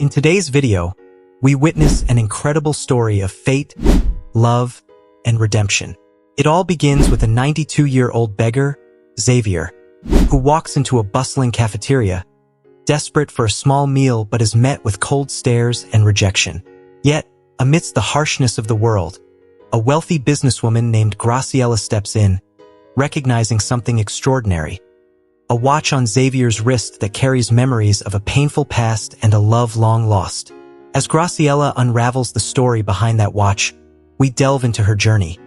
In today's video, we witness an incredible story of fate, love, and redemption. It all begins with a 92-year-old beggar, Xavier, who walks into a bustling cafeteria, desperate for a small meal but is met with cold stares and rejection. Yet, amidst the harshness of the world, a wealthy businesswoman named Graciela steps in, recognizing something extraordinary. A watch on Xavier's wrist that carries memories of a painful past and a love long lost. As Graciela unravels the story behind that watch, we delve into her journey.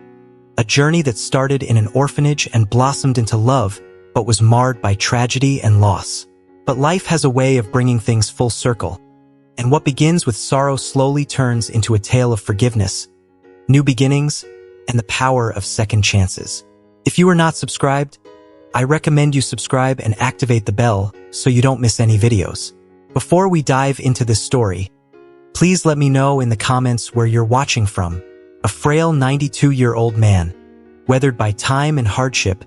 A journey that started in an orphanage and blossomed into love, but was marred by tragedy and loss. But life has a way of bringing things full circle, and what begins with sorrow slowly turns into a tale of forgiveness, new beginnings, and the power of second chances. If you are not subscribed, I recommend you subscribe and activate the bell so you don't miss any videos. Before we dive into this story, please let me know in the comments where you're watching from. A frail 92-year-old man, weathered by time and hardship,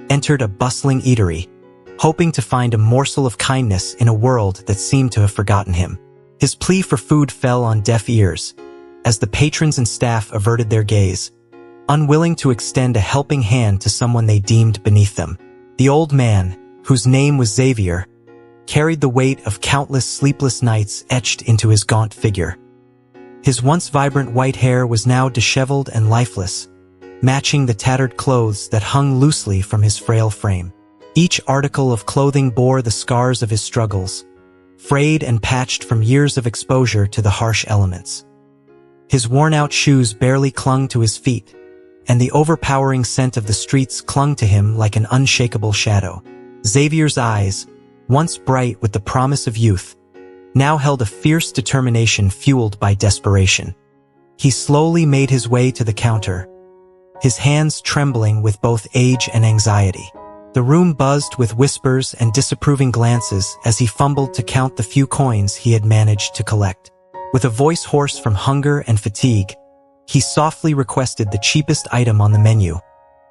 entered a bustling eatery, hoping to find a morsel of kindness in a world that seemed to have forgotten him. His plea for food fell on deaf ears, as the patrons and staff averted their gaze, unwilling to extend a helping hand to someone they deemed beneath them. The old man, whose name was Xavier, carried the weight of countless sleepless nights etched into his gaunt figure. His once vibrant white hair was now disheveled and lifeless, matching the tattered clothes that hung loosely from his frail frame. Each article of clothing bore the scars of his struggles, frayed and patched from years of exposure to the harsh elements. His worn-out shoes barely clung to his feet, and the overpowering scent of the streets clung to him like an unshakable shadow. Xavier's eyes, once bright with the promise of youth, now held a fierce determination fueled by desperation. He slowly made his way to the counter, his hands trembling with both age and anxiety. The room buzzed with whispers and disapproving glances as he fumbled to count the few coins he had managed to collect. With a voice hoarse from hunger and fatigue, he softly requested the cheapest item on the menu,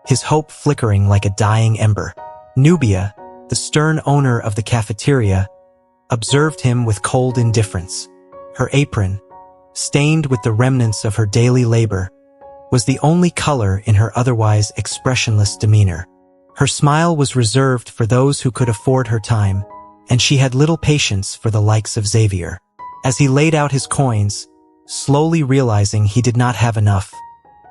his hope flickering like a dying ember. Nubia, the stern owner of the cafeteria, observed him with cold indifference. Her apron, stained with the remnants of her daily labor, was the only color in her otherwise expressionless demeanor. Her smile was reserved for those who could afford her time, and she had little patience for the likes of Xavier. As he laid out his coins, slowly realizing he did not have enough,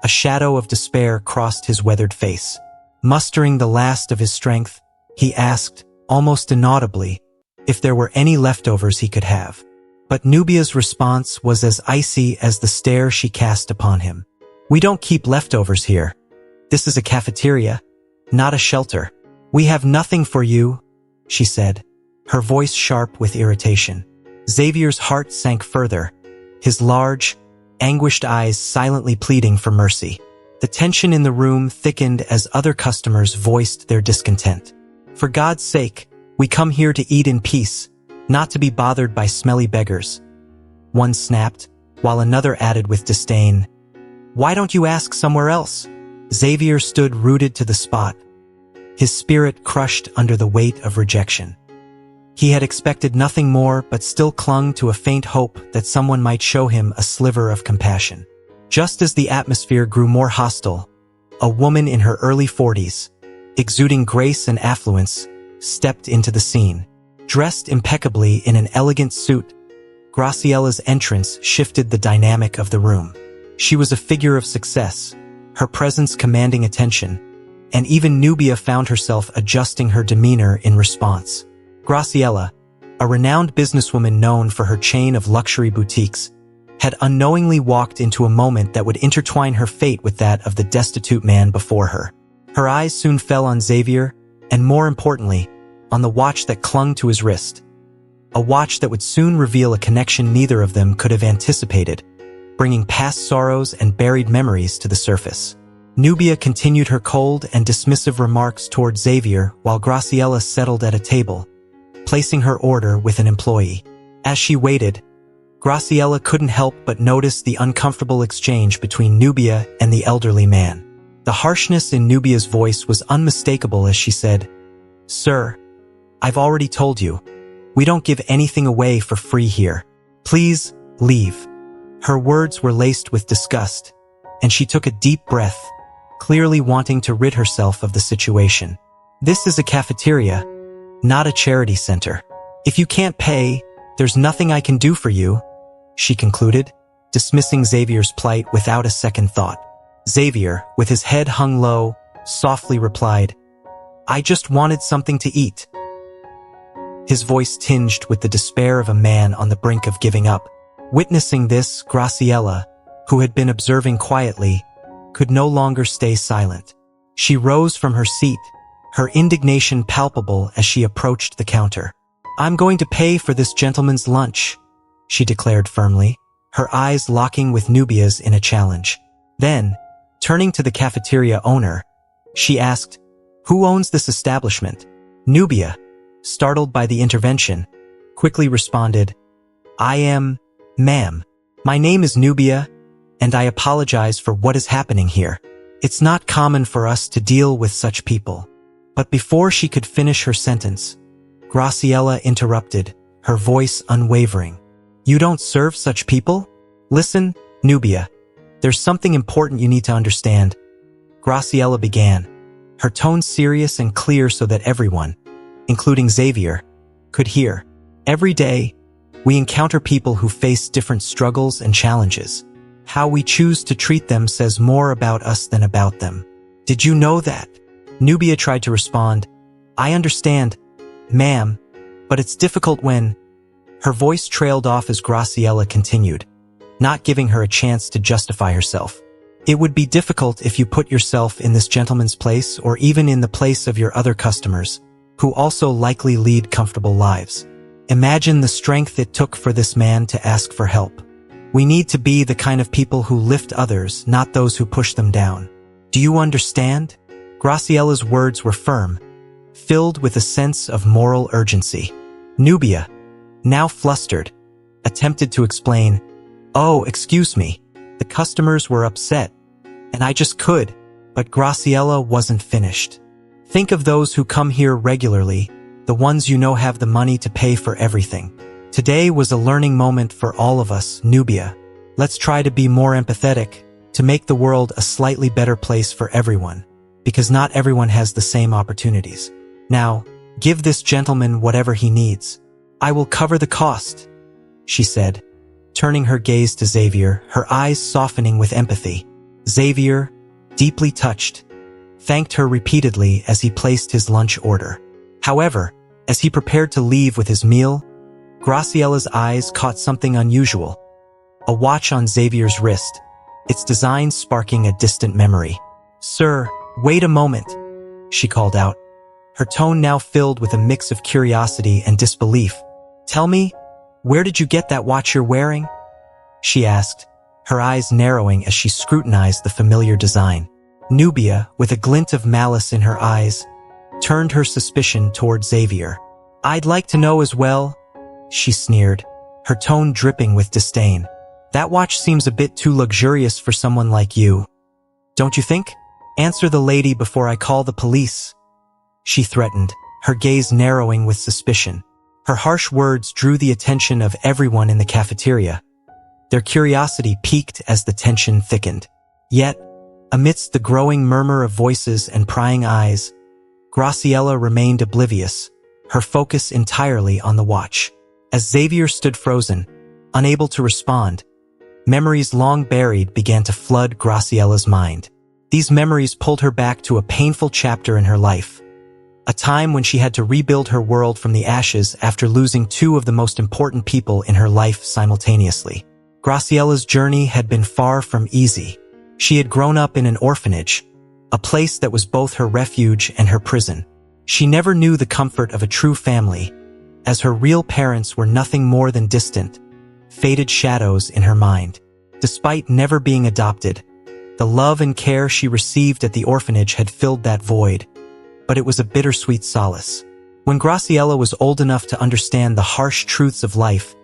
a shadow of despair crossed his weathered face. Mustering the last of his strength, he asked, almost inaudibly, if there were any leftovers he could have. But Nubia's response was as icy as the stare she cast upon him. "We don't keep leftovers here. This is a cafeteria, not a shelter. We have nothing for you," she said, her voice sharp with irritation. Xavier's heart sank further, his large, anguished eyes silently pleading for mercy. The tension in the room thickened as other customers voiced their discontent. "For God's sake, we come here to eat in peace, not to be bothered by smelly beggars," one snapped, while another added with disdain, "Why don't you ask somewhere else?" Xavier stood rooted to the spot, his spirit crushed under the weight of rejection. He had expected nothing more but still clung to a faint hope that someone might show him a sliver of compassion. Just as the atmosphere grew more hostile, a woman in her early 40s, exuding grace and affluence, stepped into the scene. Dressed impeccably in an elegant suit, Graciela's entrance shifted the dynamic of the room. She was a figure of success, her presence commanding attention, and even Nubia found herself adjusting her demeanor in response. Graciela, a renowned businesswoman known for her chain of luxury boutiques, had unknowingly walked into a moment that would intertwine her fate with that of the destitute man before her. Her eyes soon fell on Xavier, and more importantly, on the watch that clung to his wrist. A watch that would soon reveal a connection neither of them could have anticipated, bringing past sorrows and buried memories to the surface. Nubia continued her cold and dismissive remarks toward Xavier while Graciela settled at a table, placing her order with an employee. As she waited, Graciela couldn't help but notice the uncomfortable exchange between Nubia and the elderly man. The harshness in Nubia's voice was unmistakable as she said, "Sir, I've already told you, we don't give anything away for free here." Please, leave." Her words were laced with disgust, and she took a deep breath, clearly wanting to rid herself of the situation. "This is a cafeteria, not a charity center. If you can't pay, there's nothing I can do for you," she concluded, dismissing Xavier's plight without a second thought. Xavier, with his head hung low, softly replied, "I just wanted something to eat." His voice tinged with the despair of a man on the brink of giving up. Witnessing this, Graciela, who had been observing quietly, could no longer stay silent. She rose from her seat, her indignation palpable as she approached the counter. "I'm going to pay for this gentleman's lunch," she declared firmly, her eyes locking with Nubia's in a challenge. Then, turning to the cafeteria owner, she asked, "Who owns this establishment?" Nubia, startled by the intervention, quickly responded, "I am, ma'am. My name is Nubia, and I apologize for what is happening here. It's not common for us to deal with such people." But before she could finish her sentence, Graciela interrupted, her voice unwavering. "You don't serve such people? Listen, Nubia, there's something important you need to understand." Graciela began, her tone serious and clear so that everyone, including Xavier, could hear. "Every day, we encounter people who face different struggles and challenges. How we choose to treat them says more about us than about them. Did you know that?" Nubia tried to respond, "I understand, ma'am, but it's difficult when—" Her voice trailed off as Graciela continued, not giving her a chance to justify herself. "It would be difficult if you put yourself in this gentleman's place or even in the place of your other customers, who also likely lead comfortable lives. Imagine the strength it took for this man to ask for help. We need to be the kind of people who lift others, not those who push them down. Do you understand?" Graciela's words were firm, filled with a sense of moral urgency. Nubia, now flustered, attempted to explain, "Oh, excuse me, the customers were upset, and I just could," but Graciela wasn't finished. "Think of those who come here regularly, the ones you know have the money to pay for everything. Today was a learning moment for all of us, Nubia. Let's try to be more empathetic, to make the world a slightly better place for everyone, because not everyone has the same opportunities. Now, give this gentleman whatever he needs. I will cover the cost," she said, turning her gaze to Xavier, her eyes softening with empathy. Xavier, deeply touched, thanked her repeatedly as he placed his lunch order. However, as he prepared to leave with his meal, Graciela's eyes caught something unusual. A watch on Xavier's wrist, its design sparking a distant memory. "Sir, wait a moment," she called out, her tone now filled with a mix of curiosity and disbelief. "Tell me, where did you get that watch you're wearing?" she asked, her eyes narrowing as she scrutinized the familiar design. Nubia, with a glint of malice in her eyes, turned her suspicion toward Xavier. "I'd like to know as well," she sneered, her tone dripping with disdain. "That watch seems a bit too luxurious for someone like you. Don't you think? Answer the lady before I call the police," she threatened, her gaze narrowing with suspicion. Her harsh words drew the attention of everyone in the cafeteria. Their curiosity piqued as the tension thickened. Yet, amidst the growing murmur of voices and prying eyes, Graciela remained oblivious, her focus entirely on the watch. As Xavier stood frozen, unable to respond, memories long buried began to flood Graciela's mind. These memories pulled her back to a painful chapter in her life, a time when she had to rebuild her world from the ashes after losing two of the most important people in her life simultaneously. Graciela's journey had been far from easy. She had grown up in an orphanage, a place that was both her refuge and her prison. She never knew the comfort of a true family, as her real parents were nothing more than distant, faded shadows in her mind. Despite never being adopted, the love and care she received at the orphanage had filled that void, but it was a bittersweet solace. When Graciela was old enough to understand the harsh truths of life,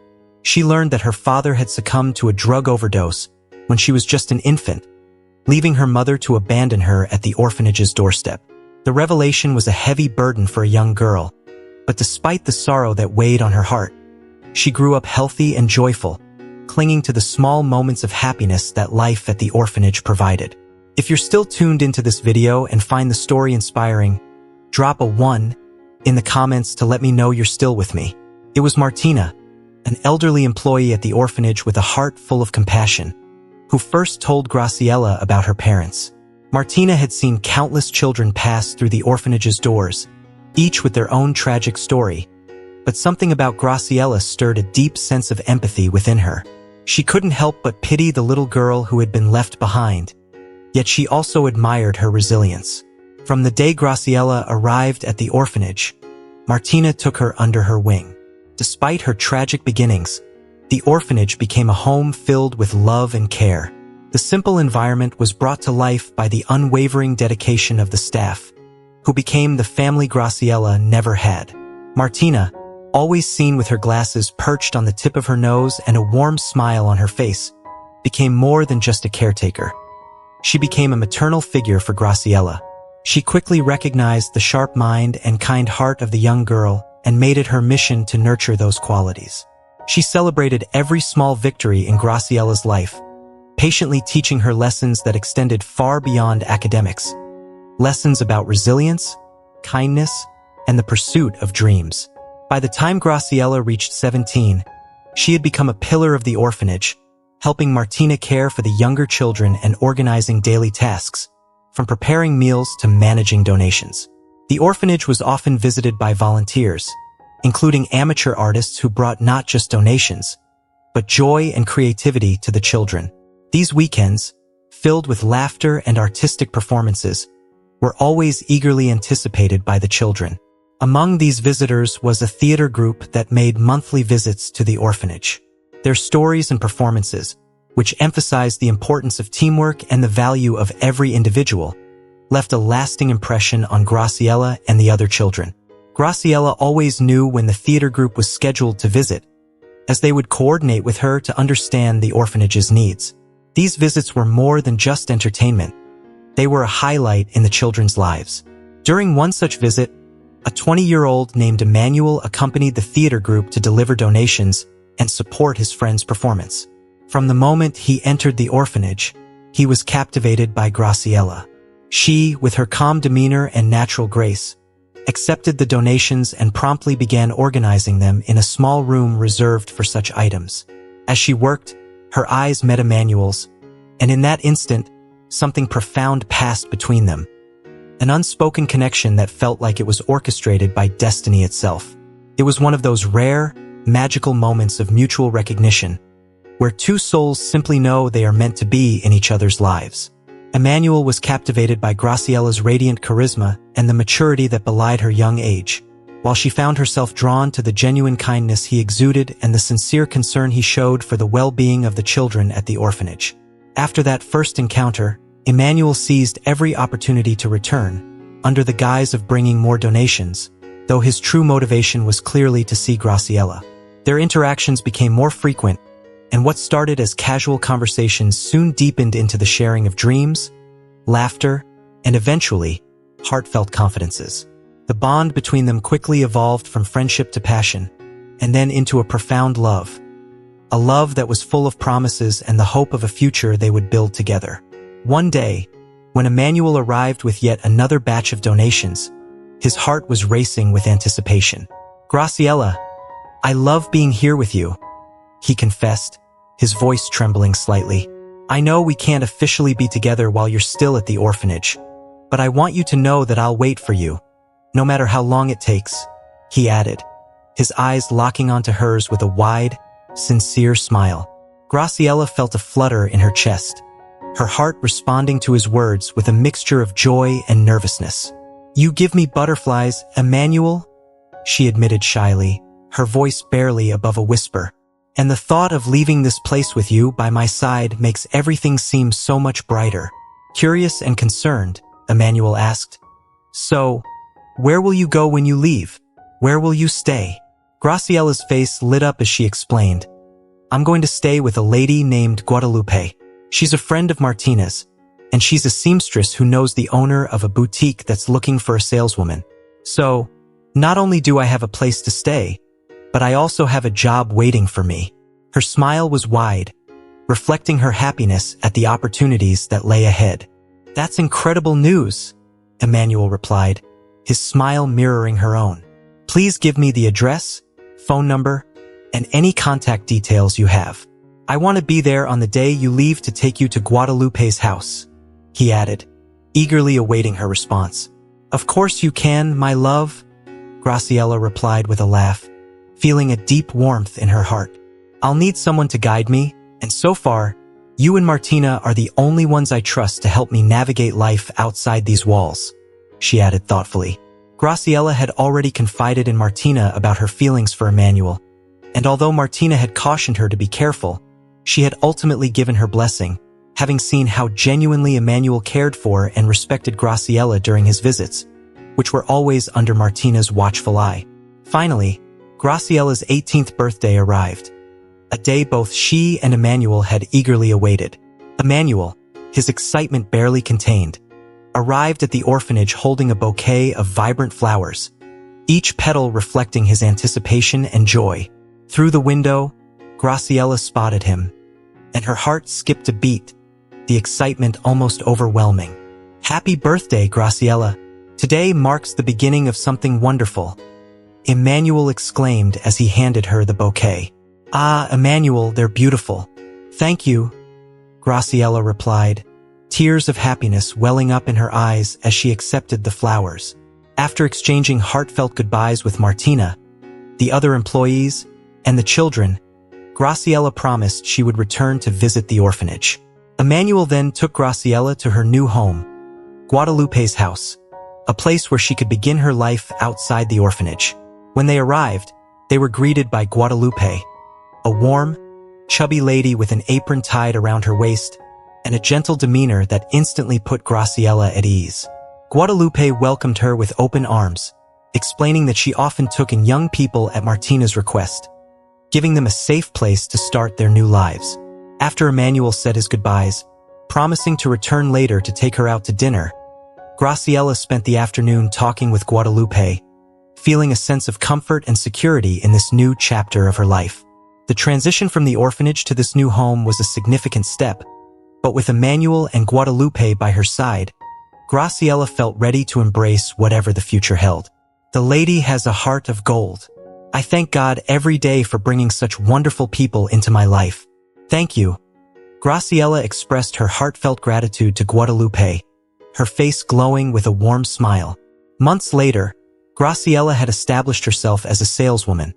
she learned that her father had succumbed to a drug overdose when she was just an infant, leaving her mother to abandon her at the orphanage's doorstep. The revelation was a heavy burden for a young girl, but despite the sorrow that weighed on her heart, She grew up healthy and joyful, clinging to the small moments of happiness that life at the orphanage provided. If you're still tuned into this video and find the story inspiring, drop a 1 in the comments to let me know you're still with me. It was Martina, an elderly employee at the orphanage with a heart full of compassion, who first told Graciela about her parents. Martina had seen countless children pass through the orphanage's doors, each with their own tragic story, but something about Graciela stirred a deep sense of empathy within her. She couldn't help but pity the little girl who had been left behind, yet she also admired her resilience. From the day Graciela arrived at the orphanage, Martina took her under her wing. Despite her tragic beginnings, the orphanage became a home filled with love and care. The simple environment was brought to life by the unwavering dedication of the staff, who became the family Graciela never had. Martina, always seen with her glasses perched on the tip of her nose and a warm smile on her face, became more than just a caretaker. She became a maternal figure for Graciela. She quickly recognized the sharp mind and kind heart of the young girl and made it her mission to nurture those qualities. She celebrated every small victory in Graciela's life, patiently teaching her lessons that extended far beyond academics. Lessons about resilience, kindness, and the pursuit of dreams. By the time Graciela reached 17, she had become a pillar of the orphanage, helping Martina care for the younger children and organizing daily tasks, from preparing meals to managing donations. The orphanage was often visited by volunteers, including amateur artists who brought not just donations, but joy and creativity to the children. These weekends, filled with laughter and artistic performances, were always eagerly anticipated by the children. Among these visitors was a theater group that made monthly visits to the orphanage. Their stories and performances, which emphasized the importance of teamwork and the value of every individual, left a lasting impression on Graciela and the other children. Graciela always knew when the theater group was scheduled to visit, as they would coordinate with her to understand the orphanage's needs. These visits were more than just entertainment. They were a highlight in the children's lives. During one such visit, a 20-year-old named Emmanuel accompanied the theater group to deliver donations and support his friend's performance. From the moment he entered the orphanage, he was captivated by Graciela. She, with her calm demeanor and natural grace, accepted the donations and promptly began organizing them in a small room reserved for such items. As she worked, her eyes met Emmanuel's, and in that instant, something profound passed between them. An unspoken connection that felt like it was orchestrated by destiny itself. It was one of those rare, magical moments of mutual recognition, where two souls simply know they are meant to be in each other's lives. Emmanuel was captivated by Graciela's radiant charisma and the maturity that belied her young age, while she found herself drawn to the genuine kindness he exuded and the sincere concern he showed for the well-being of the children at the orphanage. After that first encounter, Emmanuel seized every opportunity to return, under the guise of bringing more donations, though his true motivation was clearly to see Graciela. Their interactions became more frequent, and what started as casual conversations soon deepened into the sharing of dreams, laughter, and eventually, heartfelt confidences. The bond between them quickly evolved from friendship to passion, and then into a profound love. A love that was full of promises and the hope of a future they would build together. One day, when Emmanuel arrived with yet another batch of donations, his heart was racing with anticipation. "Graciela, I love being here with you," he confessed, his voice trembling slightly. "I know we can't officially be together while you're still at the orphanage, but I want you to know that I'll wait for you, no matter how long it takes," he added, his eyes locking onto hers with a wide, sincere smile. Graciela felt a flutter in her chest, her heart responding to his words with a mixture of joy and nervousness. "You give me butterflies, Emmanuel," she admitted shyly, her voice barely above a whisper. "And the thought of leaving this place with you by my side makes everything seem so much brighter." Curious and concerned, Emmanuel asked, "So, where will you go when you leave? Where will you stay?" Graciela's face lit up as she explained, "I'm going to stay with a lady named Guadalupe. She's a friend of Martina's, and she's a seamstress who knows the owner of a boutique that's looking for a saleswoman. So, not only do I have a place to stay, but I also have a job waiting for me." Her smile was wide, reflecting her happiness at the opportunities that lay ahead. "That's incredible news," Emmanuel replied, his smile mirroring her own. "Please give me the address, phone number, and any contact details you have. I want to be there on the day you leave to take you to Guadalupe's house," he added, eagerly awaiting her response. "Of course you can, my love," Graciela replied with a laugh, feeling a deep warmth in her heart. "I'll need someone to guide me, and so far, you and Martina are the only ones I trust to help me navigate life outside these walls," she added thoughtfully. Graciela had already confided in Martina about her feelings for Emmanuel, and although Martina had cautioned her to be careful, she had ultimately given her blessing, having seen how genuinely Emmanuel cared for and respected Graciela during his visits, which were always under Martina's watchful eye. Finally, Graciela's 18th birthday arrived, a day both she and Emmanuel had eagerly awaited. Emmanuel, his excitement barely contained, arrived at the orphanage holding a bouquet of vibrant flowers, each petal reflecting his anticipation and joy. Through the window, Graciela spotted him, and her heart skipped a beat, the excitement almost overwhelming. "Happy birthday, Graciela. Today marks the beginning of something wonderful," Emmanuel exclaimed as he handed her the bouquet. "Ah, Emmanuel, they're beautiful." "Thank you," Graciela replied, tears of happiness welling up in her eyes as she accepted the flowers. After exchanging heartfelt goodbyes with Martina, the other employees, and the children, Graciela promised she would return to visit the orphanage. Emmanuel then took Graciela to her new home, Guadalupe's house, a place where she could begin her life outside the orphanage. When they arrived, they were greeted by Guadalupe, a warm, chubby lady with an apron tied around her waist and a gentle demeanor that instantly put Graciela at ease. Guadalupe welcomed her with open arms, explaining that she often took in young people at Martina's request, giving them a safe place to start their new lives. After Emmanuel said his goodbyes, promising to return later to take her out to dinner, Graciela spent the afternoon talking with Guadalupe, feeling a sense of comfort and security in this new chapter of her life. The transition from the orphanage to this new home was a significant step, but with Emmanuel and Guadalupe by her side, Graciela felt ready to embrace whatever the future held. "The lady has a heart of gold. I thank God every day for bringing such wonderful people into my life. Thank you." Graciela expressed her heartfelt gratitude to Guadalupe, her face glowing with a warm smile. Months later, Graciela had established herself as a saleswoman,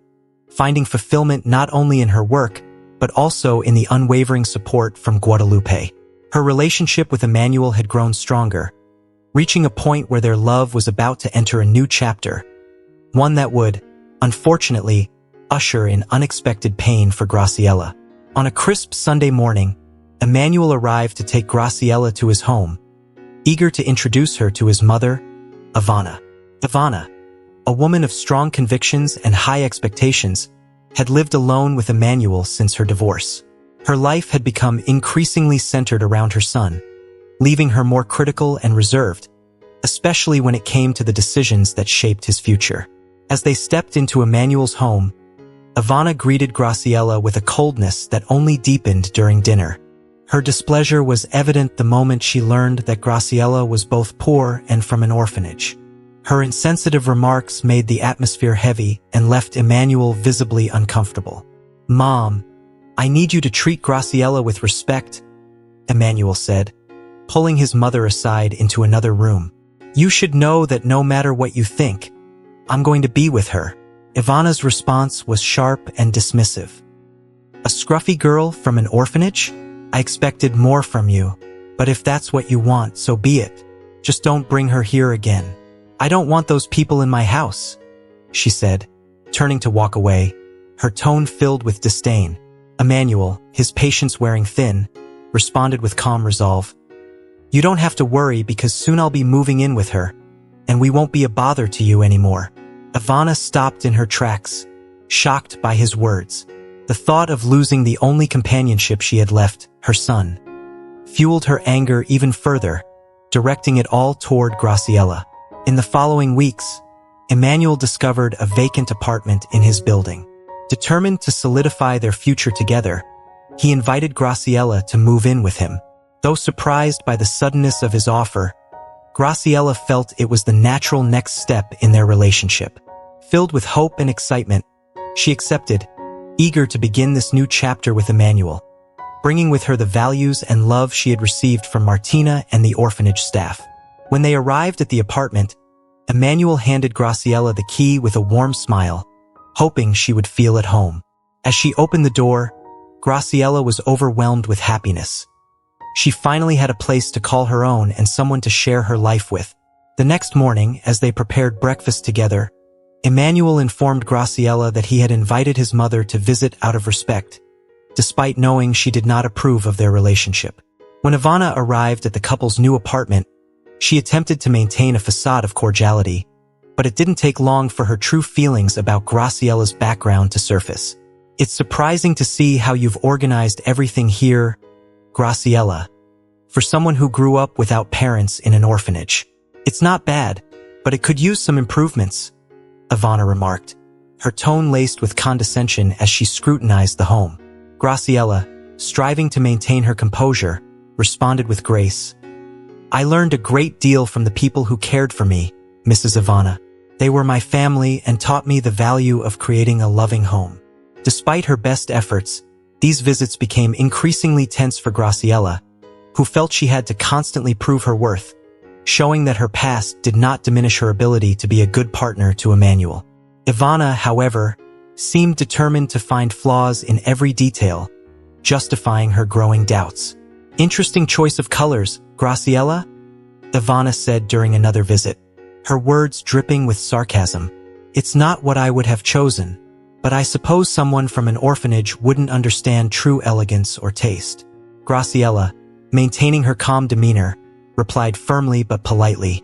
finding fulfillment not only in her work, but also in the unwavering support from Guadalupe. Her relationship with Emmanuel had grown stronger, reaching a point where their love was about to enter a new chapter, one that would, unfortunately, usher in unexpected pain for Graciela. On a crisp Sunday morning, Emmanuel arrived to take Graciela to his home, eager to introduce her to his mother, Ivana. Ivana, a woman of strong convictions and high expectations, had lived alone with Emmanuel since her divorce. Her life had become increasingly centered around her son, leaving her more critical and reserved, especially when it came to the decisions that shaped his future. As they stepped into Emmanuel's home, Ivana greeted Graciela with a coldness that only deepened during dinner. Her displeasure was evident the moment she learned that Graciela was both poor and from an orphanage. Her insensitive remarks made the atmosphere heavy and left Emmanuel visibly uncomfortable. "Mom, I need you to treat Graciela with respect," Emmanuel said, pulling his mother aside into another room. "You should know that no matter what you think, I'm going to be with her." Ivana's response was sharp and dismissive. "A scruffy girl from an orphanage? I expected more from you, but if that's what you want, so be it. Just don't bring her here again. I don't want those people in my house," she said, turning to walk away, her tone filled with disdain. Emmanuel, his patience wearing thin, responded with calm resolve. "You don't have to worry because soon I'll be moving in with her, and we won't be a bother to you anymore." Ivana stopped in her tracks, shocked by his words. The thought of losing the only companionship she had left, her son, fueled her anger even further, directing it all toward Graciela. In the following weeks, Emmanuel discovered a vacant apartment in his building. Determined to solidify their future together, he invited Graciela to move in with him. Though surprised by the suddenness of his offer, Graciela felt it was the natural next step in their relationship. Filled with hope and excitement, she accepted, eager to begin this new chapter with Emmanuel, bringing with her the values and love she had received from Martina and the orphanage staff. When they arrived at the apartment, Emmanuel handed Graciela the key with a warm smile, hoping she would feel at home. As she opened the door, Graciela was overwhelmed with happiness. She finally had a place to call her own and someone to share her life with. The next morning, as they prepared breakfast together, Emmanuel informed Graciela that he had invited his mother to visit out of respect, despite knowing she did not approve of their relationship. When Ivana arrived at the couple's new apartment, she attempted to maintain a facade of cordiality, but it didn't take long for her true feelings about Graciela's background to surface. "It's surprising to see how you've organized everything here, Graciela, for someone who grew up without parents in an orphanage. It's not bad, but it could use some improvements," Ivana remarked, her tone laced with condescension as she scrutinized the home. Graciela, striving to maintain her composure, responded with grace. "I learned a great deal from the people who cared for me, Mrs. Ivana. They were my family and taught me the value of creating a loving home." Despite her best efforts, these visits became increasingly tense for Graciela, who felt she had to constantly prove her worth, showing that her past did not diminish her ability to be a good partner to Emmanuel. Ivana, however, seemed determined to find flaws in every detail, justifying her growing doubts. "Interesting choice of colors, Graciela," Ivana said during another visit, her words dripping with sarcasm. "It's not what I would have chosen, but I suppose someone from an orphanage wouldn't understand true elegance or taste." Graciela, maintaining her calm demeanor, replied firmly but politely,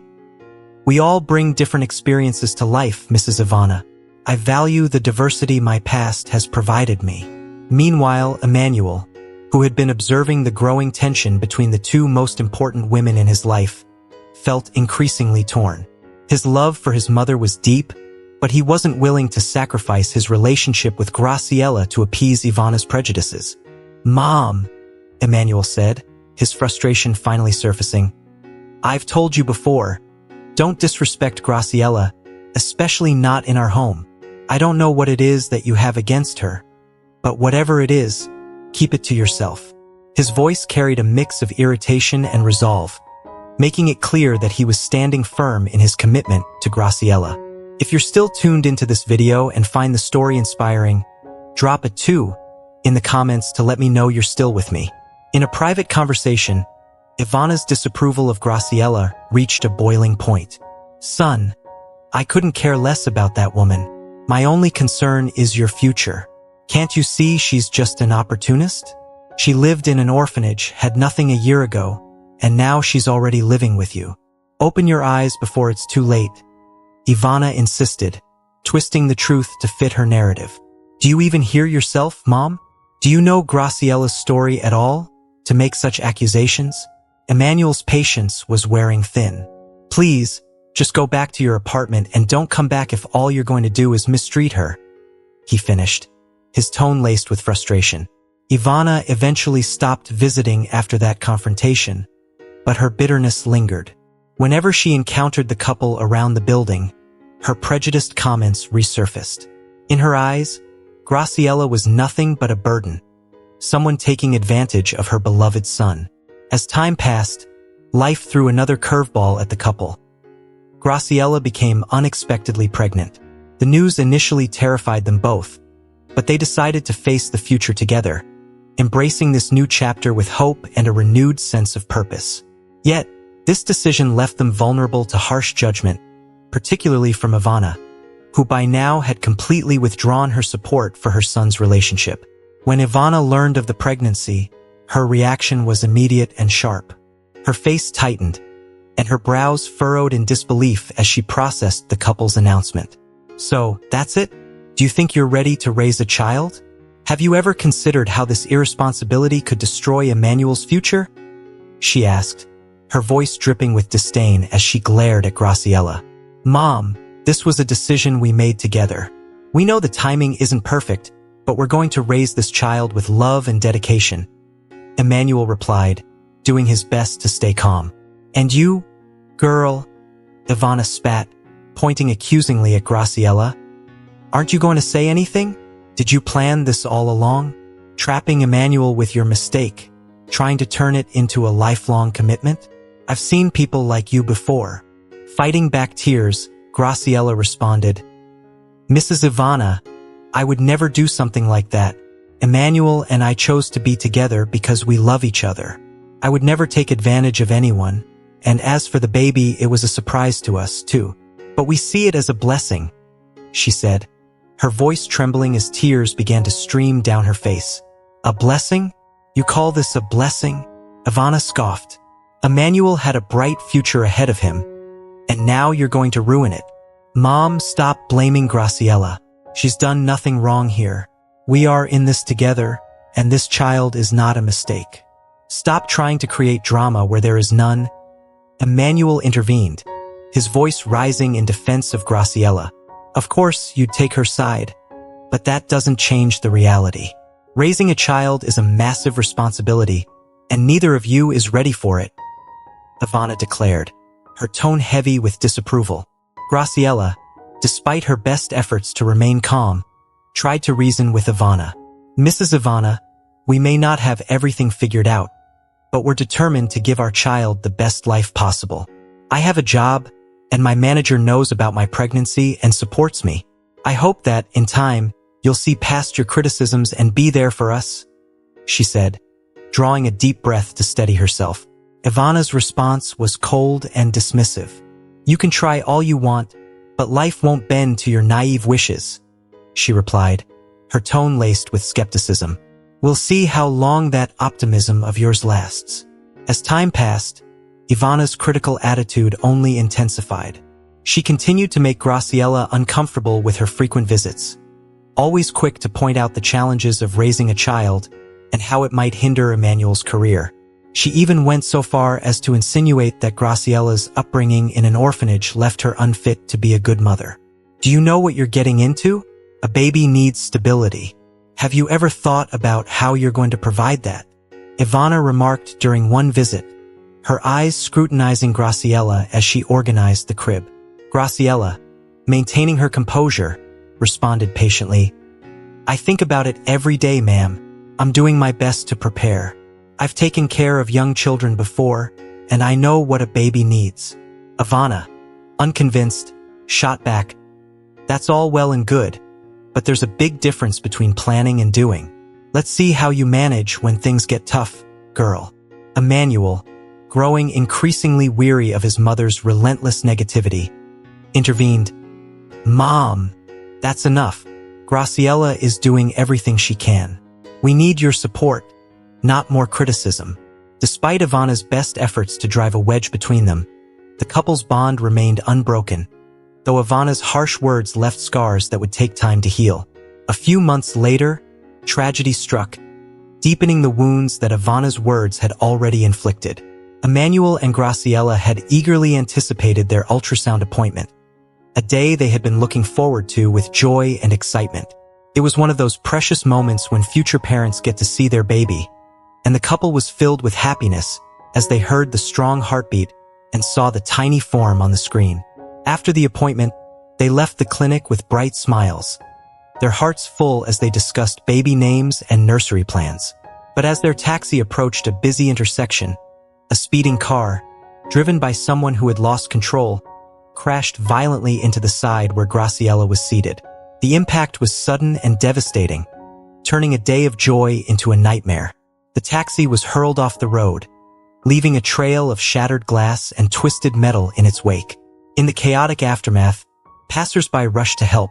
"We all bring different experiences to life, Mrs. Ivana. I value the diversity my past has provided me." Meanwhile, Emmanuel, who had been observing the growing tension between the two most important women in his life, felt increasingly torn. His love for his mother was deep, but he wasn't willing to sacrifice his relationship with Graciela to appease Ivana's prejudices. "Mom," Emmanuel said, his frustration finally surfacing, "I've told you before, don't disrespect Graciela, especially not in our home. I don't know what it is that you have against her, but whatever it is, keep it to yourself." His voice carried a mix of irritation and resolve, making it clear that he was standing firm in his commitment to Graciela. If you're still tuned into this video and find the story inspiring, drop a 2 in the comments to let me know you're still with me. In a private conversation, Ivana's disapproval of Graciela reached a boiling point. "Son, I couldn't care less about that woman. My only concern is your future. Can't you see she's just an opportunist? She lived in an orphanage, had nothing a year ago, and now she's already living with you. Open your eyes before it's too late," Ivana insisted, twisting the truth to fit her narrative. "Do you even hear yourself, Mom? Do you know Graciela's story at all, to make such accusations?" Emmanuel's patience was wearing thin. "Please, just go back to your apartment and don't come back if all you're going to do is mistreat her," he finished, his tone laced with frustration. Ivana eventually stopped visiting after that confrontation, but her bitterness lingered. Whenever she encountered the couple around the building, her prejudiced comments resurfaced. In her eyes, Graciela was nothing but a burden, someone taking advantage of her beloved son. As time passed, life threw another curveball at the couple. Graciela became unexpectedly pregnant. The news initially terrified them both, but they decided to face the future together, embracing this new chapter with hope and a renewed sense of purpose. Yet, this decision left them vulnerable to harsh judgment, particularly from Ivana, who by now had completely withdrawn her support for her son's relationship. When Ivana learned of the pregnancy, her reaction was immediate and sharp. Her face tightened, and her brows furrowed in disbelief as she processed the couple's announcement. "So, that's it? Do you think you're ready to raise a child? Have you ever considered how this irresponsibility could destroy Emmanuel's future?" she asked, her voice dripping with disdain as she glared at Graciela. "Mom, this was a decision we made together. We know the timing isn't perfect, but we're going to raise this child with love and dedication. Emmanuel replied, doing his best to stay calm. And you, girl? Ivana spat, pointing accusingly at Graciela. Aren't you going to say anything? Did you plan this all along? Trapping Emmanuel with your mistake, trying to turn it into a lifelong commitment? I've seen people like you before. Fighting back tears, Graciela responded, Mrs. Ivana, I would never do something like that. Emmanuel and I chose to be together because we love each other. I would never take advantage of anyone, and as for the baby, it was a surprise to us, too. But we see it as a blessing, she said, her voice trembling as tears began to stream down her face. A blessing? You call this a blessing? Ivana scoffed. Emmanuel had a bright future ahead of him, and now you're going to ruin it. Mom, stop blaming Graciela. She's done nothing wrong here. We are in this together, and this child is not a mistake. Stop trying to create drama where there is none. Emmanuel intervened, his voice rising in defense of Graciela. Of course, you'd take her side, but that doesn't change the reality. Raising a child is a massive responsibility, and neither of you is ready for it, Ivana declared, her tone heavy with disapproval. Graciela, despite her best efforts to remain calm, tried to reason with Ivana. Mrs. Ivana, we may not have everything figured out, but we're determined to give our child the best life possible. I have a job, and my manager knows about my pregnancy and supports me. I hope that, in time, you'll see past your criticisms and be there for us, she said, drawing a deep breath to steady herself. Ivana's response was cold and dismissive. You can try all you want, but life won't bend to your naive wishes, she replied, her tone laced with skepticism. We'll see how long that optimism of yours lasts. As time passed, Ivana's critical attitude only intensified. She continued to make Graciela uncomfortable with her frequent visits, always quick to point out the challenges of raising a child and how it might hinder Emmanuel's career. She even went so far as to insinuate that Graciela's upbringing in an orphanage left her unfit to be a good mother. Do you know what you're getting into? A baby needs stability. Have you ever thought about how you're going to provide that? Ivana remarked during one visit, her eyes scrutinizing Graciela as she organized the crib. Graciela, maintaining her composure, responded patiently, I think about it every day, ma'am. I'm doing my best to prepare. I've taken care of young children before, and I know what a baby needs. Ivana, unconvinced, shot back. That's all well and good, but there's a big difference between planning and doing. Let's see how you manage when things get tough, girl. Emmanuel, growing increasingly weary of his mother's relentless negativity, intervened. Mom, that's enough. Graciela is doing everything she can. We need your support, not more criticism. Despite Ivana's best efforts to drive a wedge between them, the couple's bond remained unbroken, though Ivana's harsh words left scars that would take time to heal. A few months later, tragedy struck, deepening the wounds that Ivana's words had already inflicted. Emmanuel and Graciela had eagerly anticipated their ultrasound appointment, a day they had been looking forward to with joy and excitement. It was one of those precious moments when future parents get to see their baby, and the couple was filled with happiness as they heard the strong heartbeat and saw the tiny form on the screen. After the appointment, they left the clinic with bright smiles, their hearts full as they discussed baby names and nursery plans. But as their taxi approached a busy intersection, a speeding car, driven by someone who had lost control, crashed violently into the side where Graciela was seated. The impact was sudden and devastating, turning a day of joy into a nightmare. The taxi was hurled off the road, leaving a trail of shattered glass and twisted metal in its wake. In the chaotic aftermath, passers-by rushed to help,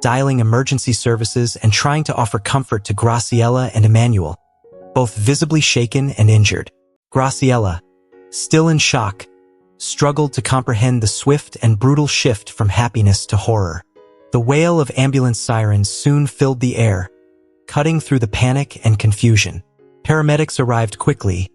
dialing emergency services and trying to offer comfort to Graciela and Emmanuel, both visibly shaken and injured. Graciela, still in shock, struggled to comprehend the swift and brutal shift from happiness to horror. The wail of ambulance sirens soon filled the air, cutting through the panic and confusion. Paramedics arrived quickly,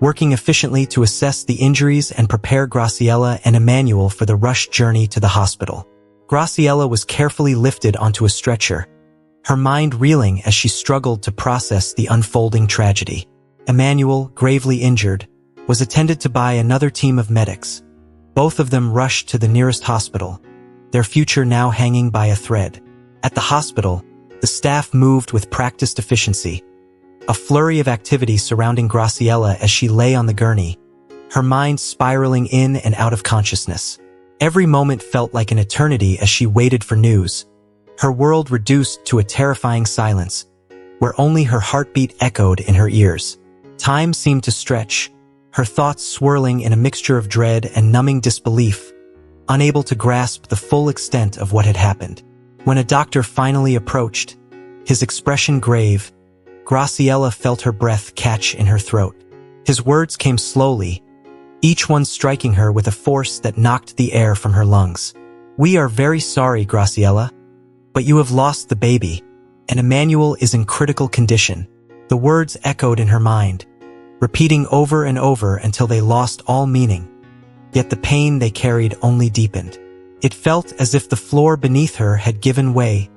working efficiently to assess the injuries and prepare Graciela and Emmanuel for the rushed journey to the hospital. Graciela was carefully lifted onto a stretcher, her mind reeling as she struggled to process the unfolding tragedy. Emmanuel, gravely injured, was attended to by another team of medics. Both of them rushed to the nearest hospital, their future now hanging by a thread. At the hospital, the staff moved with practiced efficiency. A flurry of activity surrounding Graciela as she lay on the gurney, her mind spiraling in and out of consciousness. Every moment felt like an eternity as she waited for news, her world reduced to a terrifying silence, where only her heartbeat echoed in her ears. Time seemed to stretch, her thoughts swirling in a mixture of dread and numbing disbelief, unable to grasp the full extent of what had happened. When a doctor finally approached, his expression grave, Graciela felt her breath catch in her throat. His words came slowly, each one striking her with a force that knocked the air from her lungs. "We are very sorry, Graciela, but you have lost the baby, and Emmanuel is in critical condition." The words echoed in her mind, repeating over and over until they lost all meaning. Yet the pain they carried only deepened. It felt as if the floor beneath her had given way,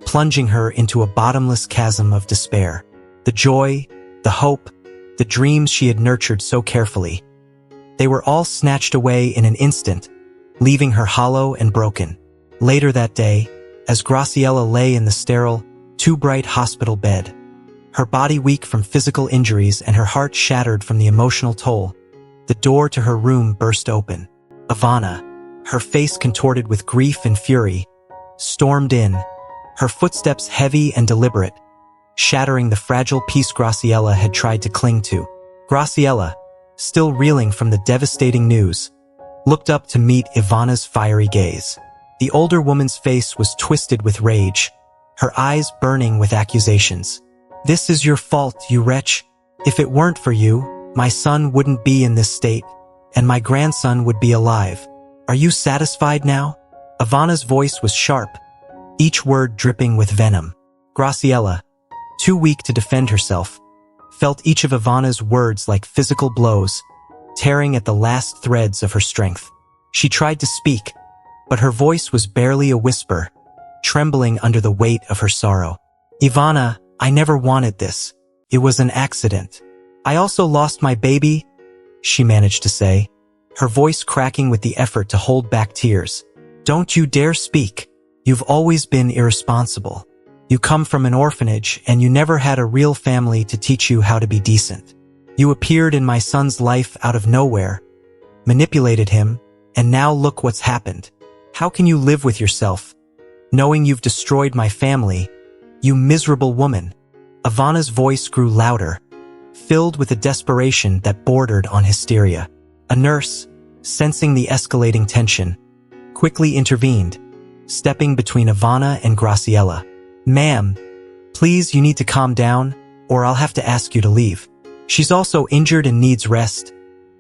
plunging her into a bottomless chasm of despair. The joy, the hope, the dreams she had nurtured so carefully, they were all snatched away in an instant, leaving her hollow and broken. Later that day, as Graciela lay in the sterile, too bright hospital bed, her body weak from physical injuries and her heart shattered from the emotional toll, the door to her room burst open. Ivana, her face contorted with grief and fury, stormed in, her footsteps heavy and deliberate, shattering the fragile piece Graciela had tried to cling to. Graciela, still reeling from the devastating news, looked up to meet Ivana's fiery gaze. The older woman's face was twisted with rage, her eyes burning with accusations. "This is your fault, you wretch. If it weren't for you, my son wouldn't be in this state, and my grandson would be alive. Are you satisfied now?" Ivana's voice was sharp, each word dripping with venom. Graciela, too weak to defend herself, felt each of Ivana's words like physical blows, tearing at the last threads of her strength. She tried to speak, but her voice was barely a whisper, trembling under the weight of her sorrow. "Ivana, I never wanted this. It was an accident. I also lost my baby," she managed to say, her voice cracking with the effort to hold back tears. "Don't you dare speak. You've always been irresponsible. You come from an orphanage and you never had a real family to teach you how to be decent. You appeared in my son's life out of nowhere, manipulated him, and now look what's happened. How can you live with yourself, knowing you've destroyed my family, you miserable woman?" Ivana's voice grew louder, filled with a desperation that bordered on hysteria. A nurse, sensing the escalating tension, quickly intervened, stepping between Ivana and Graciela. "Ma'am, please, you need to calm down, or I'll have to ask you to leave. She's also injured and needs rest,"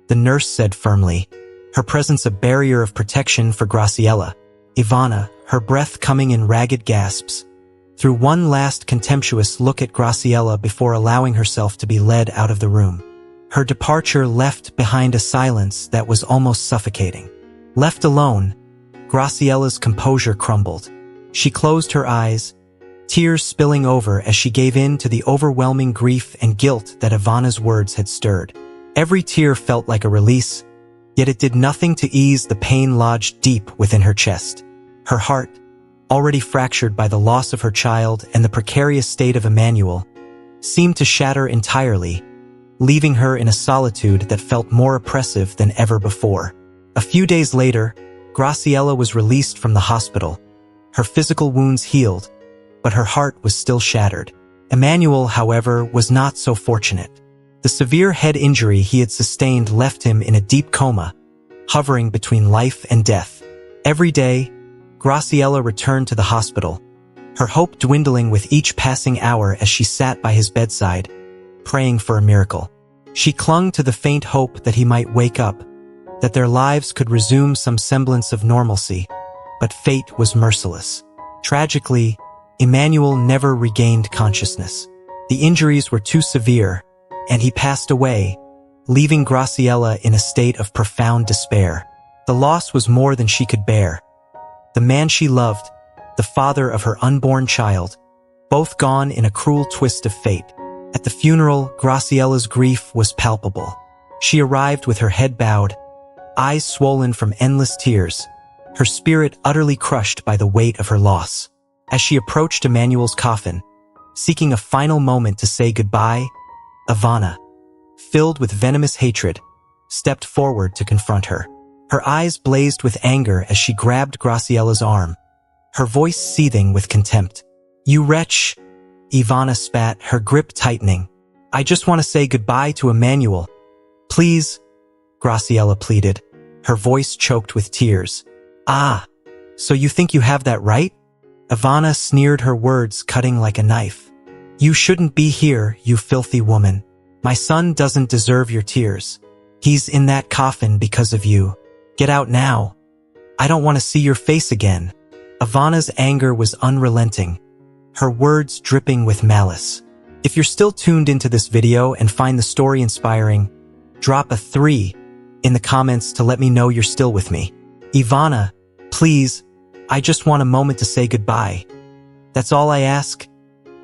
the nurse said firmly, her presence a barrier of protection for Graciela. Ivana, her breath coming in ragged gasps, threw one last contemptuous look at Graciela before allowing herself to be led out of the room. Her departure left behind a silence that was almost suffocating. Left alone, Graciela's composure crumbled. She closed her eyes, tears spilling over as she gave in to the overwhelming grief and guilt that Ivana's words had stirred. Every tear felt like a release, yet it did nothing to ease the pain lodged deep within her chest. Her heart, already fractured by the loss of her child and the precarious state of Emmanuel, seemed to shatter entirely, leaving her in a solitude that felt more oppressive than ever before. A few days later, Graciela was released from the hospital, her physical wounds healed, but her heart was still shattered. Emmanuel, however, was not so fortunate. The severe head injury he had sustained left him in a deep coma, hovering between life and death. Every day, Graciela returned to the hospital, her hope dwindling with each passing hour as she sat by his bedside, praying for a miracle. She clung to the faint hope that he might wake up, that their lives could resume some semblance of normalcy, but fate was merciless. Tragically, Emmanuel never regained consciousness. The injuries were too severe, and he passed away, leaving Graciela in a state of profound despair. The loss was more than she could bear, the man she loved, the father of her unborn child, both gone in a cruel twist of fate. At the funeral, Graciella's grief was palpable. She arrived with her head bowed, eyes swollen from endless tears, her spirit utterly crushed by the weight of her loss. As she approached Emmanuel's coffin, seeking a final moment to say goodbye, Ivana, filled with venomous hatred, stepped forward to confront her. Her eyes blazed with anger as she grabbed Graciella's arm, her voice seething with contempt. "You wretch," Ivana spat, her grip tightening. "I just want to say goodbye to Emmanuel. Please," Graciella pleaded, her voice choked with tears. "Ah, so you think you have that right?" Ivana sneered, her words cutting like a knife. "You shouldn't be here, you filthy woman. My son doesn't deserve your tears. He's in that coffin because of you. Get out now. I don't want to see your face again." Ivana's anger was unrelenting, her words dripping with malice. If you're still tuned into this video and find the story inspiring, drop a 3 in the comments to let me know you're still with me. "Ivana, please, I just want a moment to say goodbye. That's all I ask,"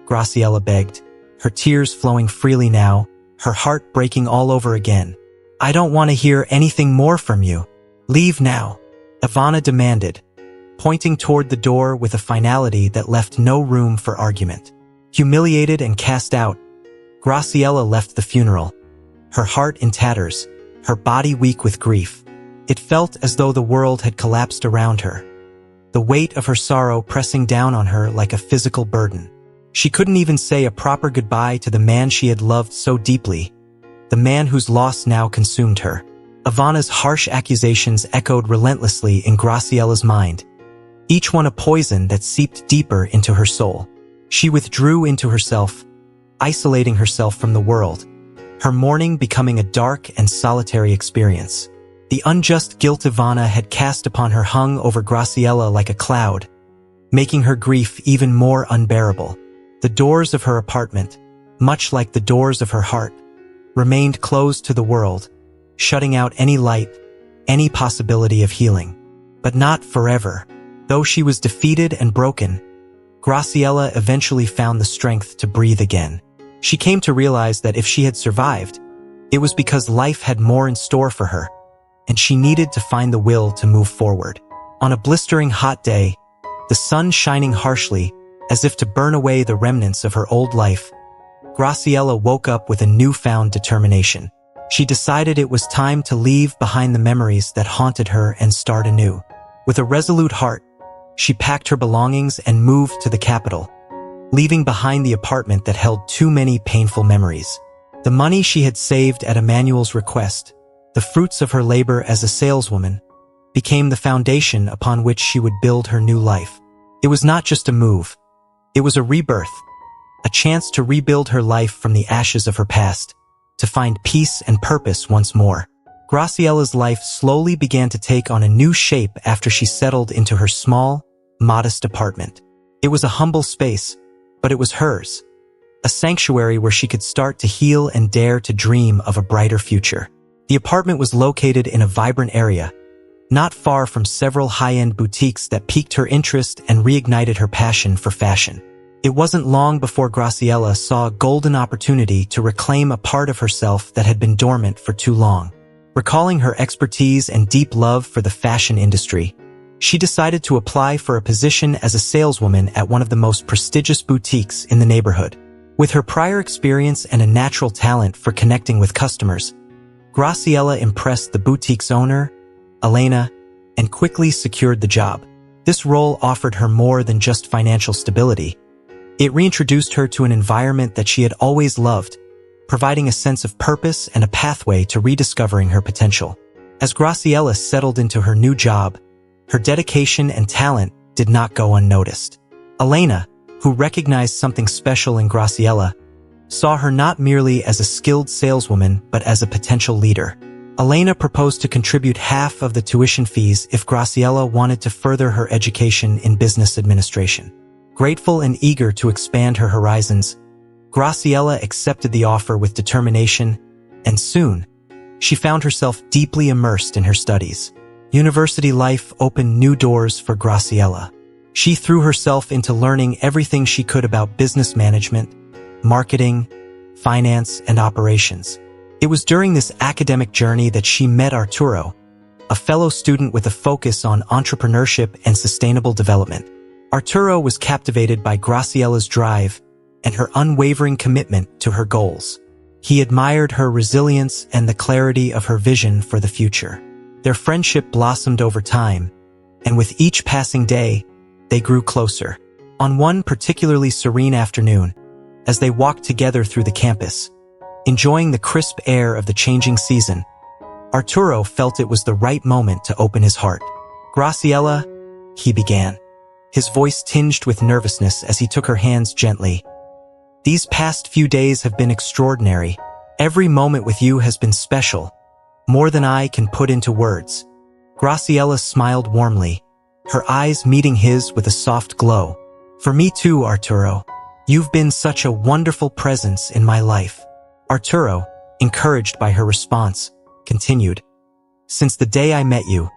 Graciella begged, her tears flowing freely now, her heart breaking all over again. "I don't want to hear anything more from you. Leave now," Ivana demanded, pointing toward the door with a finality that left no room for argument. Humiliated and cast out, Graciella left the funeral, her heart in tatters, her body weak with grief. It felt as though the world had collapsed around her, the weight of her sorrow pressing down on her like a physical burden. She couldn't even say a proper goodbye to the man she had loved so deeply, the man whose loss now consumed her. Ivana's harsh accusations echoed relentlessly in Graciella's mind, each one a poison that seeped deeper into her soul. She withdrew into herself, isolating herself from the world, her mourning becoming a dark and solitary experience. The unjust guilt Ivana had cast upon her hung over Graciella like a cloud, making her grief even more unbearable. The doors of her apartment, much like the doors of her heart, remained closed to the world, shutting out any light, any possibility of healing. But not forever. Though she was defeated and broken, Graciella eventually found the strength to breathe again. She came to realize that if she had survived, it was because life had more in store for her, and she needed to find the will to move forward. On a blistering hot day, the sun shining harshly, as if to burn away the remnants of her old life, Graciella woke up with a newfound determination. She decided it was time to leave behind the memories that haunted her and start anew. With a resolute heart, she packed her belongings and moved to the capital, leaving behind the apartment that held too many painful memories. The money she had saved at Emmanuel's request, the fruits of her labor as a saleswoman, became the foundation upon which she would build her new life. It was not just a move. It was a rebirth, a chance to rebuild her life from the ashes of her past, to find peace and purpose once more. Graciella's life slowly began to take on a new shape after she settled into her small, modest apartment. It was a humble space, but it was hers, a sanctuary where she could start to heal and dare to dream of a brighter future. The apartment was located in a vibrant area, not far from several high-end boutiques that piqued her interest and reignited her passion for fashion. It wasn't long before Graciella saw a golden opportunity to reclaim a part of herself that had been dormant for too long. Recalling her expertise and deep love for the fashion industry, she decided to apply for a position as a saleswoman at one of the most prestigious boutiques in the neighborhood. With her prior experience and a natural talent for connecting with customers, Graciella impressed the boutique's owner, Elena, and quickly secured the job. This role offered her more than just financial stability. It reintroduced her to an environment that she had always loved, providing a sense of purpose and a pathway to rediscovering her potential. As Graciella settled into her new job, her dedication and talent did not go unnoticed. Elena, who recognized something special in Graciella, saw her not merely as a skilled saleswoman but as a potential leader. Elena proposed to contribute half of the tuition fees if Graciella wanted to further her education in business administration. Grateful and eager to expand her horizons, Graciella accepted the offer with determination, and soon, she found herself deeply immersed in her studies. University life opened new doors for Graciela. She threw herself into learning everything she could about business management, marketing, finance, and operations. It was during this academic journey that she met Arturo, a fellow student with a focus on entrepreneurship and sustainable development. Arturo was captivated by Graciela's drive and her unwavering commitment to her goals. He admired her resilience and the clarity of her vision for the future. Their friendship blossomed over time, and with each passing day, they grew closer. On one particularly serene afternoon, as they walked together through the campus, enjoying the crisp air of the changing season, Arturo felt it was the right moment to open his heart. "Graciela," he began, his voice tinged with nervousness as he took her hands gently. "These past few days have been extraordinary. Every moment with you has been special, more than I can put into words." Graciela smiled warmly, her eyes meeting his with a soft glow. "For me too, Arturo. You've been such a wonderful presence in my life." Arturo, encouraged by her response, continued, "Since the day I met you,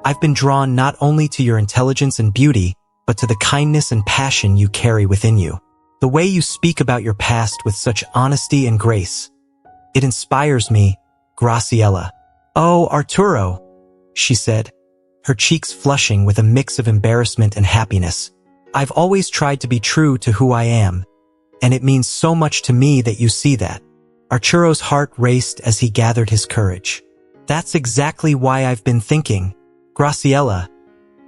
I've been drawn not only to your intelligence and beauty, but to the kindness and passion you carry within you. The way you speak about your past with such honesty and grace. It inspires me, Graciela." "Oh, Arturo," she said, her cheeks flushing with a mix of embarrassment and happiness. "I've always tried to be true to who I am, and it means so much to me that you see that." Arturo's heart raced as he gathered his courage. "That's exactly why I've been thinking. Graciela,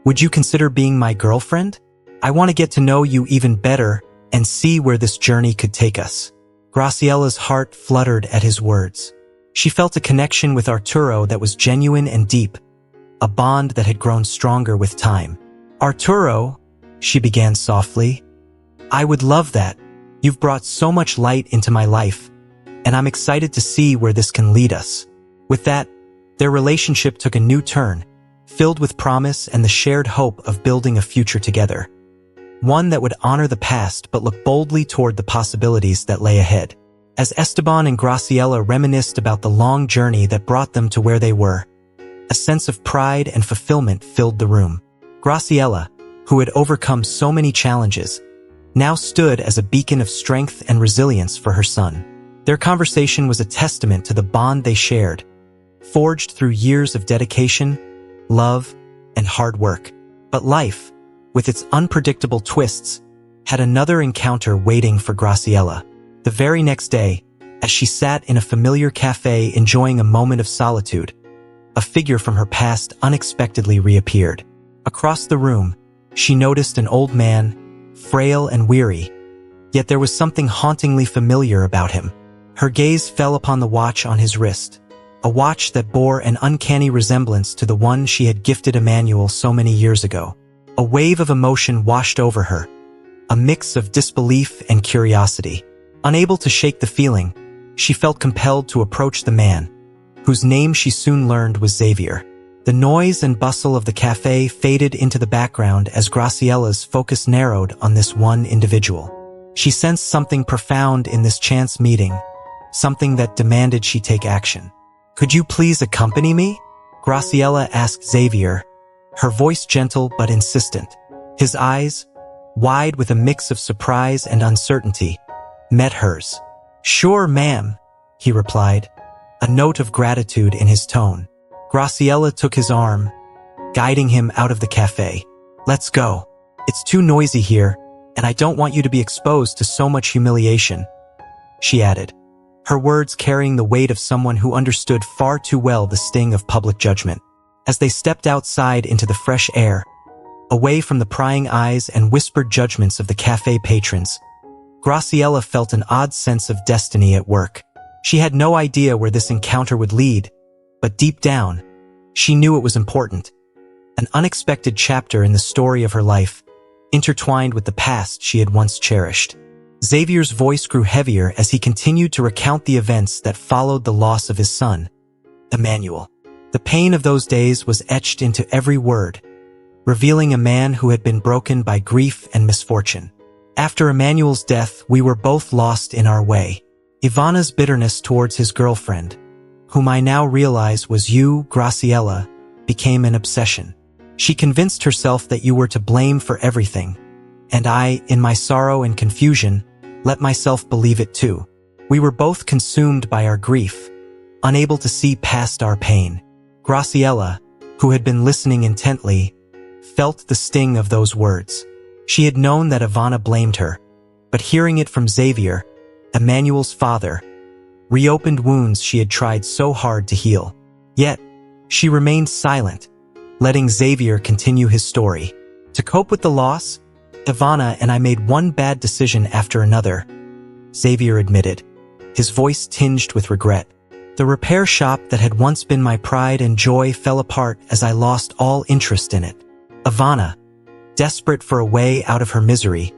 would you consider being my girlfriend? I want to get to know you even better and see where this journey could take us." Graciela's heart fluttered at his words. She felt a connection with Arturo that was genuine and deep, a bond that had grown stronger with time. "Arturo," she began softly, "I would love that. You've brought so much light into my life, and I'm excited to see where this can lead us." With that, their relationship took a new turn, filled with promise and the shared hope of building a future together. One that would honor the past but look boldly toward the possibilities that lay ahead. As Esteban and Graciela reminisced about the long journey that brought them to where they were, a sense of pride and fulfillment filled the room. Graciela, who had overcome so many challenges, now stood as a beacon of strength and resilience for her son. Their conversation was a testament to the bond they shared, forged through years of dedication, love, and hard work. But life, with its unpredictable twists, had another encounter waiting for Graciela. The very next day, as she sat in a familiar café enjoying a moment of solitude, a figure from her past unexpectedly reappeared. Across the room, she noticed an old man, frail and weary, yet there was something hauntingly familiar about him. Her gaze fell upon the watch on his wrist, a watch that bore an uncanny resemblance to the one she had gifted Emmanuel so many years ago. A wave of emotion washed over her, a mix of disbelief and curiosity. Unable to shake the feeling, she felt compelled to approach the man, whose name she soon learned was Xavier. The noise and bustle of the café faded into the background as Graciela's focus narrowed on this one individual. She sensed something profound in this chance meeting, something that demanded she take action. "Could you please accompany me?" Graciela asked Xavier, her voice gentle but insistent. His eyes, wide with a mix of surprise and uncertainty, met hers. "Sure, ma'am," he replied, a note of gratitude in his tone. Graciela took his arm, guiding him out of the café. "Let's go. It's too noisy here, and I don't want you to be exposed to so much humiliation," she added, her words carrying the weight of someone who understood far too well the sting of public judgment. As they stepped outside into the fresh air, away from the prying eyes and whispered judgments of the café patrons, Graciela felt an odd sense of destiny at work. She had no idea where this encounter would lead, but deep down, she knew it was important. An unexpected chapter in the story of her life, intertwined with the past she had once cherished. Xavier's voice grew heavier as he continued to recount the events that followed the loss of his son, Emmanuel. The pain of those days was etched into every word, revealing a man who had been broken by grief and misfortune. "After Emmanuel's death, we were both lost in our way. Ivana's bitterness towards his girlfriend, whom I now realize was you, Graciela, became an obsession. She convinced herself that you were to blame for everything, and I, in my sorrow and confusion, let myself believe it too. We were both consumed by our grief, unable to see past our pain. Graciela, who had been listening intently, felt the sting of those words. She had known that Ivana blamed her, but hearing it from Xavier, Emmanuel's father, reopened wounds she had tried so hard to heal. Yet, she remained silent, letting Xavier continue his story. To cope with the loss, Ivana and I made one bad decision after another, Xavier admitted, his voice tinged with regret. The repair shop that had once been my pride and joy fell apart as I lost all interest in it. Ivana, desperate for a way out of her misery,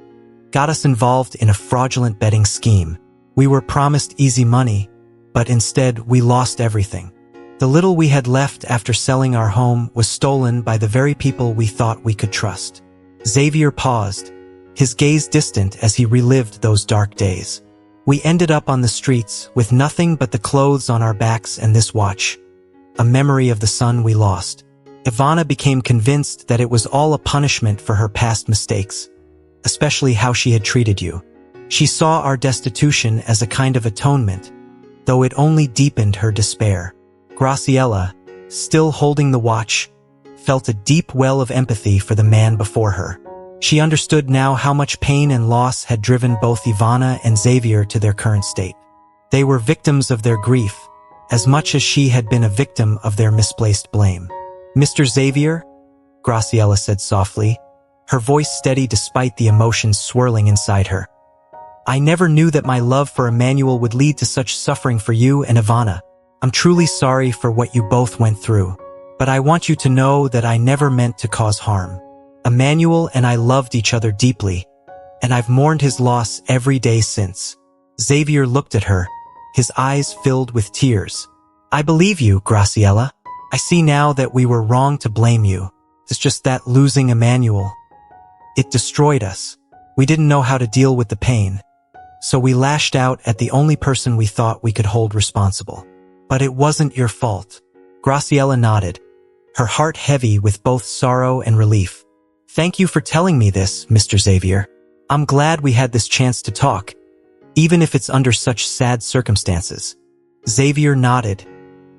got us involved in a fraudulent betting scheme. We were promised easy money, but instead we lost everything. The little we had left after selling our home was stolen by the very people we thought we could trust. Xavier paused, his gaze distant as he relived those dark days. We ended up on the streets with nothing but the clothes on our backs and this watch, a memory of the son we lost. Ivana became convinced that it was all a punishment for her past mistakes, especially how she had treated you. She saw our destitution as a kind of atonement, though it only deepened her despair. Graciela, still holding the watch, felt a deep well of empathy for the man before her. She understood now how much pain and loss had driven both Ivana and Xavier to their current state. They were victims of their grief, as much as she had been a victim of their misplaced blame. "Mr. Xavier," Graciela said softly, her voice steady despite the emotions swirling inside her. "I never knew that my love for Emmanuel would lead to such suffering for you and Ivana. I'm truly sorry for what you both went through, but I want you to know that I never meant to cause harm. Emmanuel and I loved each other deeply, and I've mourned his loss every day since." Xavier looked at her, his eyes filled with tears. "I believe you, Graciela. I see now that we were wrong to blame you. It's just that losing Emmanuel, it destroyed us. We didn't know how to deal with the pain, so we lashed out at the only person we thought we could hold responsible. But it wasn't your fault." Graciela nodded, her heart heavy with both sorrow and relief. "Thank you for telling me this, Mr. Xavier. I'm glad we had this chance to talk, even if it's under such sad circumstances." Xavier nodded,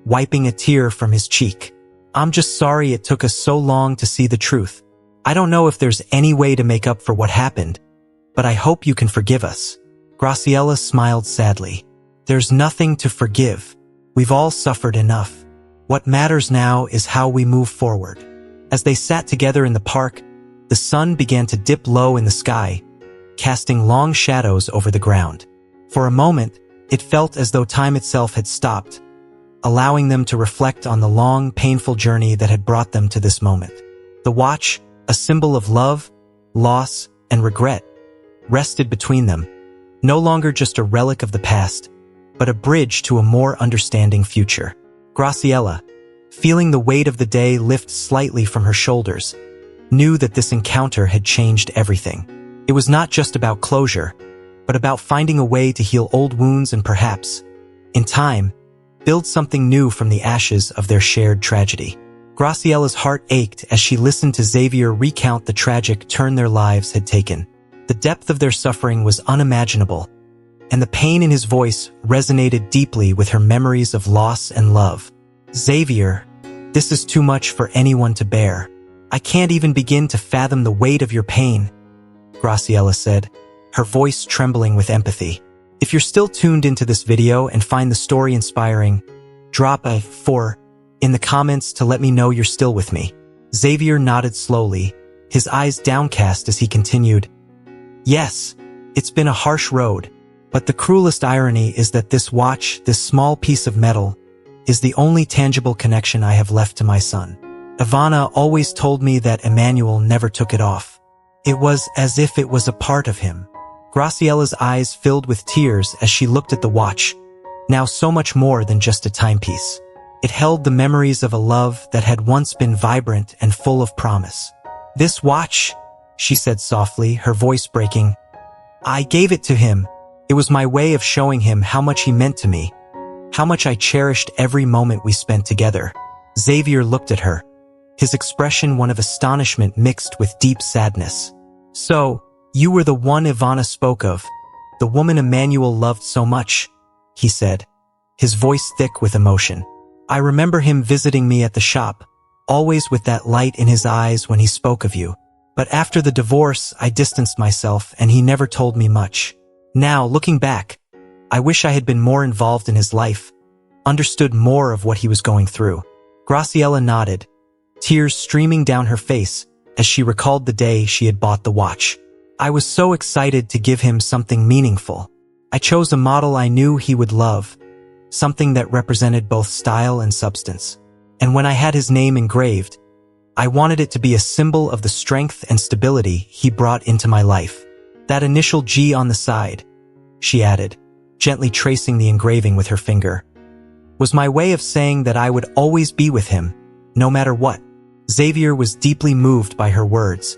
wiping a tear from his cheek. "I'm just sorry it took us so long to see the truth. I don't know if there's any way to make up for what happened, but I hope you can forgive us." Graciela smiled sadly. "There's nothing to forgive. We've all suffered enough. What matters now is how we move forward." As they sat together in the park, the sun began to dip low in the sky, casting long shadows over the ground. For a moment, it felt as though time itself had stopped, allowing them to reflect on the long, painful journey that had brought them to this moment. The watch, a symbol of love, loss, and regret, rested between them, no longer just a relic of the past, but a bridge to a more understanding future. Graciela, feeling the weight of the day lift slightly from her shoulders, knew that this encounter had changed everything. It was not just about closure, but about finding a way to heal old wounds and perhaps, in time, build something new from the ashes of their shared tragedy. Graciela's heart ached as she listened to Xavier recount the tragic turn their lives had taken. The depth of their suffering was unimaginable, and the pain in his voice resonated deeply with her memories of loss and love. "Xavier, this is too much for anyone to bear. I can't even begin to fathom the weight of your pain," Graciela said, her voice trembling with empathy. If you're still tuned into this video and find the story inspiring, drop a 4 in the comments to let me know you're still with me. Xavier nodded slowly, his eyes downcast as he continued. "Yes, it's been a harsh road, but the cruelest irony is that this watch, this small piece of metal, is the only tangible connection I have left to my son. Ivana always told me that Emmanuel never took it off. It was as if it was a part of him." Graciela's eyes filled with tears as she looked at the watch, now so much more than just a timepiece. It held the memories of a love that had once been vibrant and full of promise. "This watch," she said softly, her voice breaking, "I gave it to him. It was my way of showing him how much he meant to me, how much I cherished every moment we spent together." Xavier looked at her, his expression one of astonishment mixed with deep sadness. "So, you were the one Ivana spoke of, the woman Emmanuel loved so much," he said, his voice thick with emotion. "I remember him visiting me at the shop, always with that light in his eyes when he spoke of you. But after the divorce, I distanced myself and he never told me much. Now, looking back, I wish I had been more involved in his life, understood more of what he was going through." Graciela nodded, tears streaming down her face as she recalled the day she had bought the watch. "I was so excited to give him something meaningful. I chose a model I knew he would love, something that represented both style and substance. And when I had his name engraved, I wanted it to be a symbol of the strength and stability he brought into my life. That initial G on the side," she added, gently tracing the engraving with her finger, "was my way of saying that I would always be with him, no matter what." Xavier was deeply moved by her words,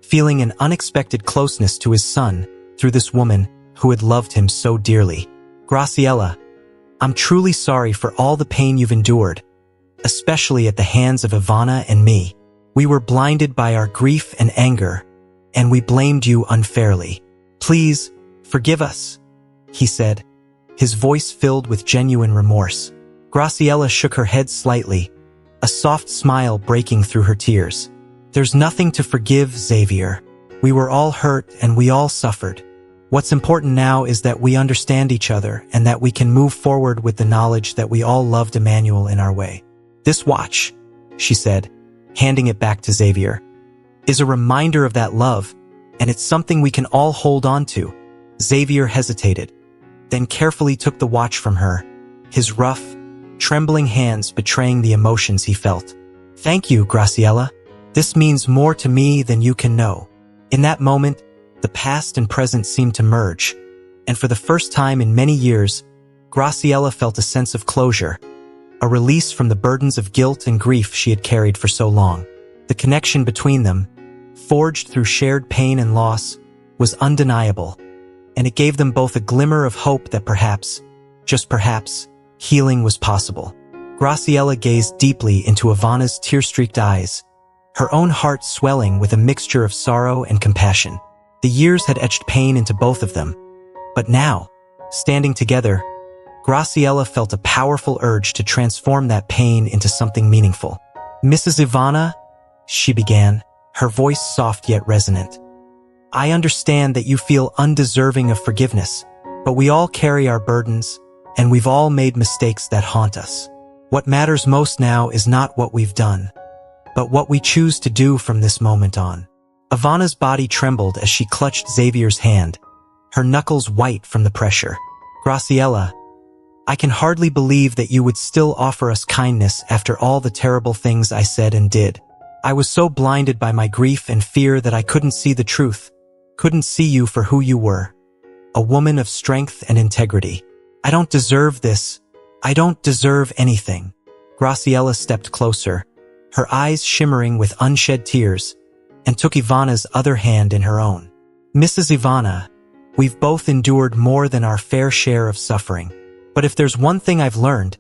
feeling an unexpected closeness to his son through this woman who had loved him so dearly. "Graciela, I'm truly sorry for all the pain you've endured, especially at the hands of Ivana and me. We were blinded by our grief and anger, and we blamed you unfairly. Please, forgive us," he said, his voice filled with genuine remorse. Graciela shook her head slightly, a soft smile breaking through her tears. "There's nothing to forgive, Xavier. We were all hurt and we all suffered. What's important now is that we understand each other and that we can move forward with the knowledge that we all loved Emmanuel in our way. This watch," she said, handing it back to Xavier, "is a reminder of that love, and it's something we can all hold on to." Xavier hesitated, then carefully took the watch from her, his rough, trembling hands betraying the emotions he felt. "Thank you, Graciela. This means more to me than you can know." In that moment, the past and present seemed to merge, and for the first time in many years, Graciela felt a sense of closure, a release from the burdens of guilt and grief she had carried for so long. The connection between them, forged through shared pain and loss, was undeniable, and it gave them both a glimmer of hope that perhaps, just perhaps, healing was possible. Graciela gazed deeply into Ivana's tear-streaked eyes, her own heart swelling with a mixture of sorrow and compassion. The years had etched pain into both of them, but now, standing together, Graciela felt a powerful urge to transform that pain into something meaningful. "Mrs. Ivana," she began, her voice soft yet resonant, "I understand that you feel undeserving of forgiveness, but we all carry our burdens, and we've all made mistakes that haunt us. What matters most now is not what we've done, but what we choose to do from this moment on." Ivana's body trembled as she clutched Xavier's hand, her knuckles white from the pressure. "Graciela, I can hardly believe that you would still offer us kindness after all the terrible things I said and did. I was so blinded by my grief and fear that I couldn't see the truth, couldn't see you for who you were, a woman of strength and integrity. I don't deserve this. I don't deserve anything." Graciela stepped closer, her eyes shimmering with unshed tears, and took Ivana's other hand in her own. "Mrs. Ivana, we've both endured more than our fair share of suffering. But if there's one thing I've learned,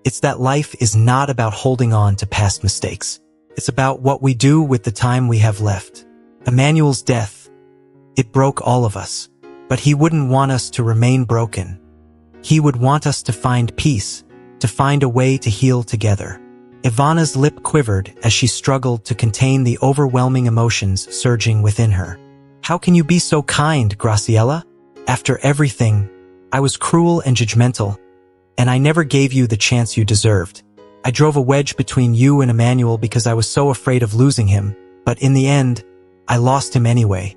it's that life is not about holding on to past mistakes. It's about what we do with the time we have left. Emmanuel's death, it broke all of us, but he wouldn't want us to remain broken. He would want us to find peace, to find a way to heal together." Ivana's lip quivered as she struggled to contain the overwhelming emotions surging within her. "How can you be so kind, Graciela? After everything, I was cruel and judgmental, and I never gave you the chance you deserved. I drove a wedge between you and Emmanuel because I was so afraid of losing him, but in the end, I lost him anyway.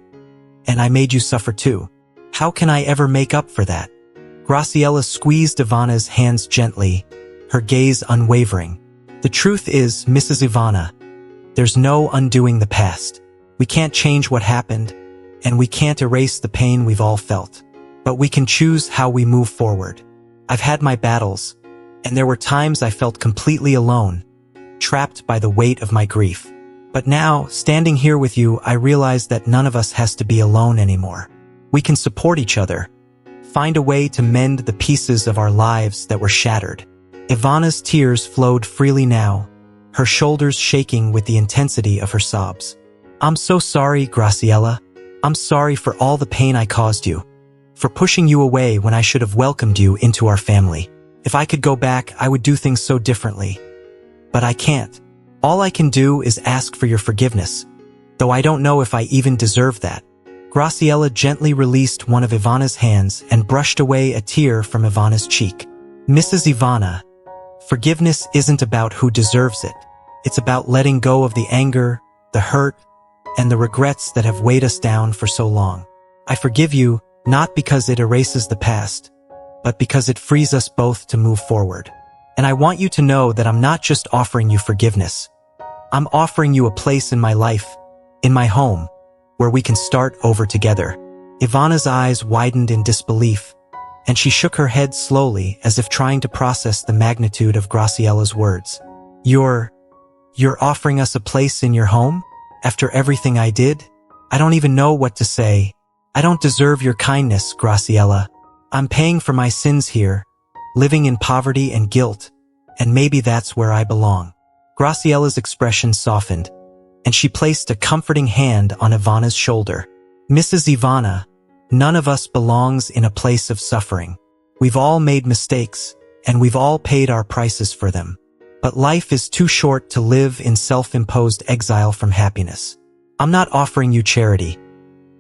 And I made you suffer too. How can I ever make up for that?" Graciela squeezed Ivana's hands gently, her gaze unwavering. "The truth is, Mrs. Ivana, there's no undoing the past. We can't change what happened, and we can't erase the pain we've all felt. But we can choose how we move forward. I've had my battles, and there were times I felt completely alone, trapped by the weight of my grief. But now, standing here with you, I realize that none of us has to be alone anymore. We can support each other, find a way to mend the pieces of our lives that were shattered." Ivana's tears flowed freely now, her shoulders shaking with the intensity of her sobs. I'm so sorry, Graciela. I'm sorry for all the pain I caused you, for pushing you away when I should have welcomed you into our family. If I could go back, I would do things so differently. But I can't. All I can do is ask for your forgiveness, though I don't know if I even deserve that. Graciela gently released one of Ivana's hands and brushed away a tear from Ivana's cheek. Mrs. Ivana, forgiveness isn't about who deserves it. It's about letting go of the anger, the hurt, and the regrets that have weighed us down for so long. I forgive you, not because it erases the past, but because it frees us both to move forward. And I want you to know that I'm not just offering you forgiveness. I'm offering you a place in my life, in my home, where we can start over together. Ivana's eyes widened in disbelief, and she shook her head slowly as if trying to process the magnitude of Graciela's words. You're offering us a place in your home? After everything I did? I don't even know what to say. I don't deserve your kindness, Graciela. I'm paying for my sins here, living in poverty and guilt, and maybe that's where I belong. Graciela's expression softened, and she placed a comforting hand on Ivana's shoulder. Mrs. Ivana, none of us belongs in a place of suffering. We've all made mistakes, and we've all paid our prices for them. But life is too short to live in self-imposed exile from happiness. I'm not offering you charity.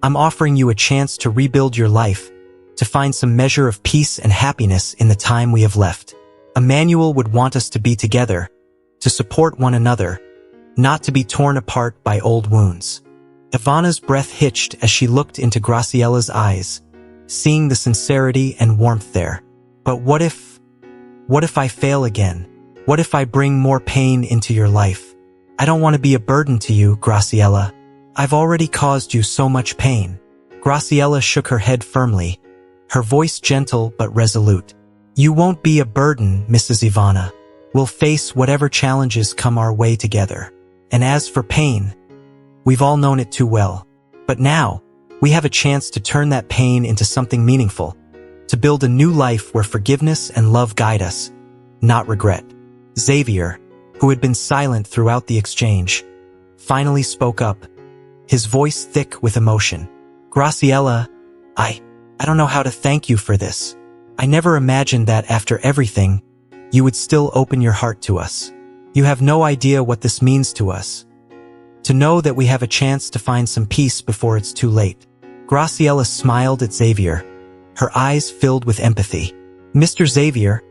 I'm offering you a chance to rebuild your life, to find some measure of peace and happiness in the time we have left. Emmanuel would want us to be together, to support one another, not to be torn apart by old wounds. Ivana's breath hitched as she looked into Graciela's eyes, seeing the sincerity and warmth there. But what if I fail again? What if I bring more pain into your life? I don't want to be a burden to you, Graciela. I've already caused you so much pain. Graciela shook her head firmly, her voice gentle but resolute. You won't be a burden, Mrs. Ivana. We'll face whatever challenges come our way together. And as for pain, we've all known it too well. But now, we have a chance to turn that pain into something meaningful, to build a new life where forgiveness and love guide us, not regret. Xavier, who had been silent throughout the exchange, finally spoke up, his voice thick with emotion. Graciela, I don't know how to thank you for this. I never imagined that after everything, you would still open your heart to us. You have no idea what this means to us. To know that we have a chance to find some peace before it's too late. Graciela smiled at Xavier, her eyes filled with empathy. Mr. Xavier,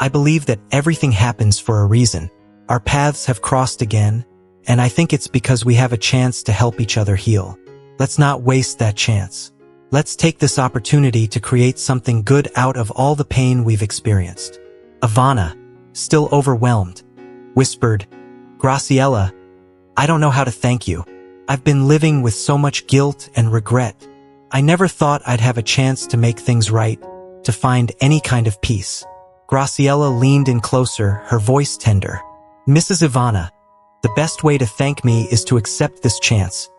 I believe that everything happens for a reason. Our paths have crossed again, and I think it's because we have a chance to help each other heal. Let's not waste that chance. Let's take this opportunity to create something good out of all the pain we've experienced. Ivana, still overwhelmed, whispered, Graciela, I don't know how to thank you. I've been living with so much guilt and regret. I never thought I'd have a chance to make things right, to find any kind of peace. Graciela leaned in closer, her voice tender. Mrs. Ivana, the best way to thank me is to accept this chance,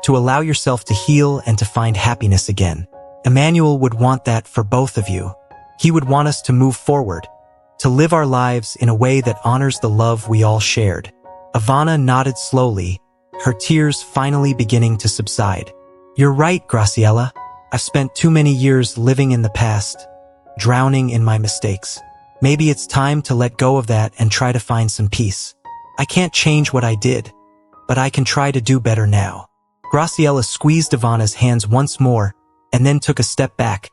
to allow yourself to heal and to find happiness again. Emmanuel would want that for both of you. He would want us to move forward, to live our lives in a way that honors the love we all shared. Ivana nodded slowly, her tears finally beginning to subside. You're right, Graciela. I've spent too many years living in the past, drowning in my mistakes. Maybe it's time to let go of that and try to find some peace. I can't change what I did, but I can try to do better now. Graciela squeezed Ivana's hands once more and then took a step back,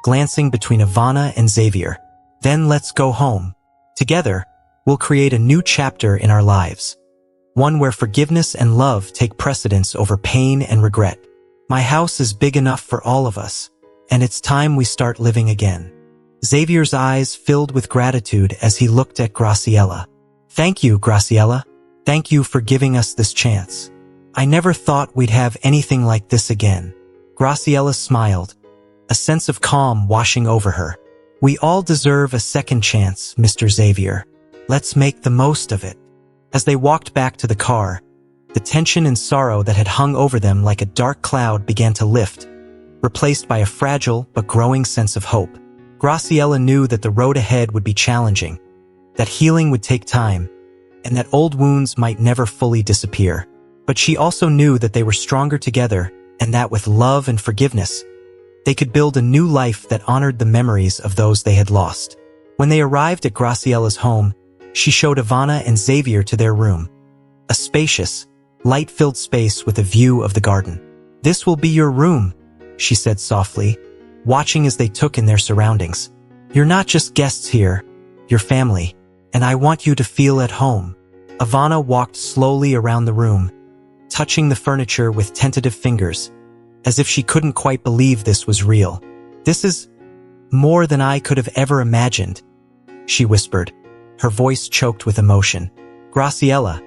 glancing between Ivana and Xavier. Then let's go home. Together, we'll create a new chapter in our lives. One where forgiveness and love take precedence over pain and regret. My house is big enough for all of us, and it's time we start living again. Xavier's eyes filled with gratitude as he looked at Graciela. Thank you, Graciela. Thank you for giving us this chance. I never thought we'd have anything like this again. Graciela smiled, a sense of calm washing over her. We all deserve a second chance, Mr. Xavier. Let's make the most of it. As they walked back to the car, the tension and sorrow that had hung over them like a dark cloud began to lift, replaced by a fragile but growing sense of hope. Graciela knew that the road ahead would be challenging, that healing would take time, and that old wounds might never fully disappear. But she also knew that they were stronger together, and that with love and forgiveness, they could build a new life that honored the memories of those they had lost. When they arrived at Graciella's home, she showed Ivana and Xavier to their room, a spacious, light-filled space with a view of the garden. "This will be your room," she said softly, watching as they took in their surroundings. "You're not just guests here, you're family, and I want you to feel at home." Ivana walked slowly around the room, touching the furniture with tentative fingers, as if she couldn't quite believe this was real. "This is more than I could have ever imagined," she whispered, her voice choked with emotion. "Graciella,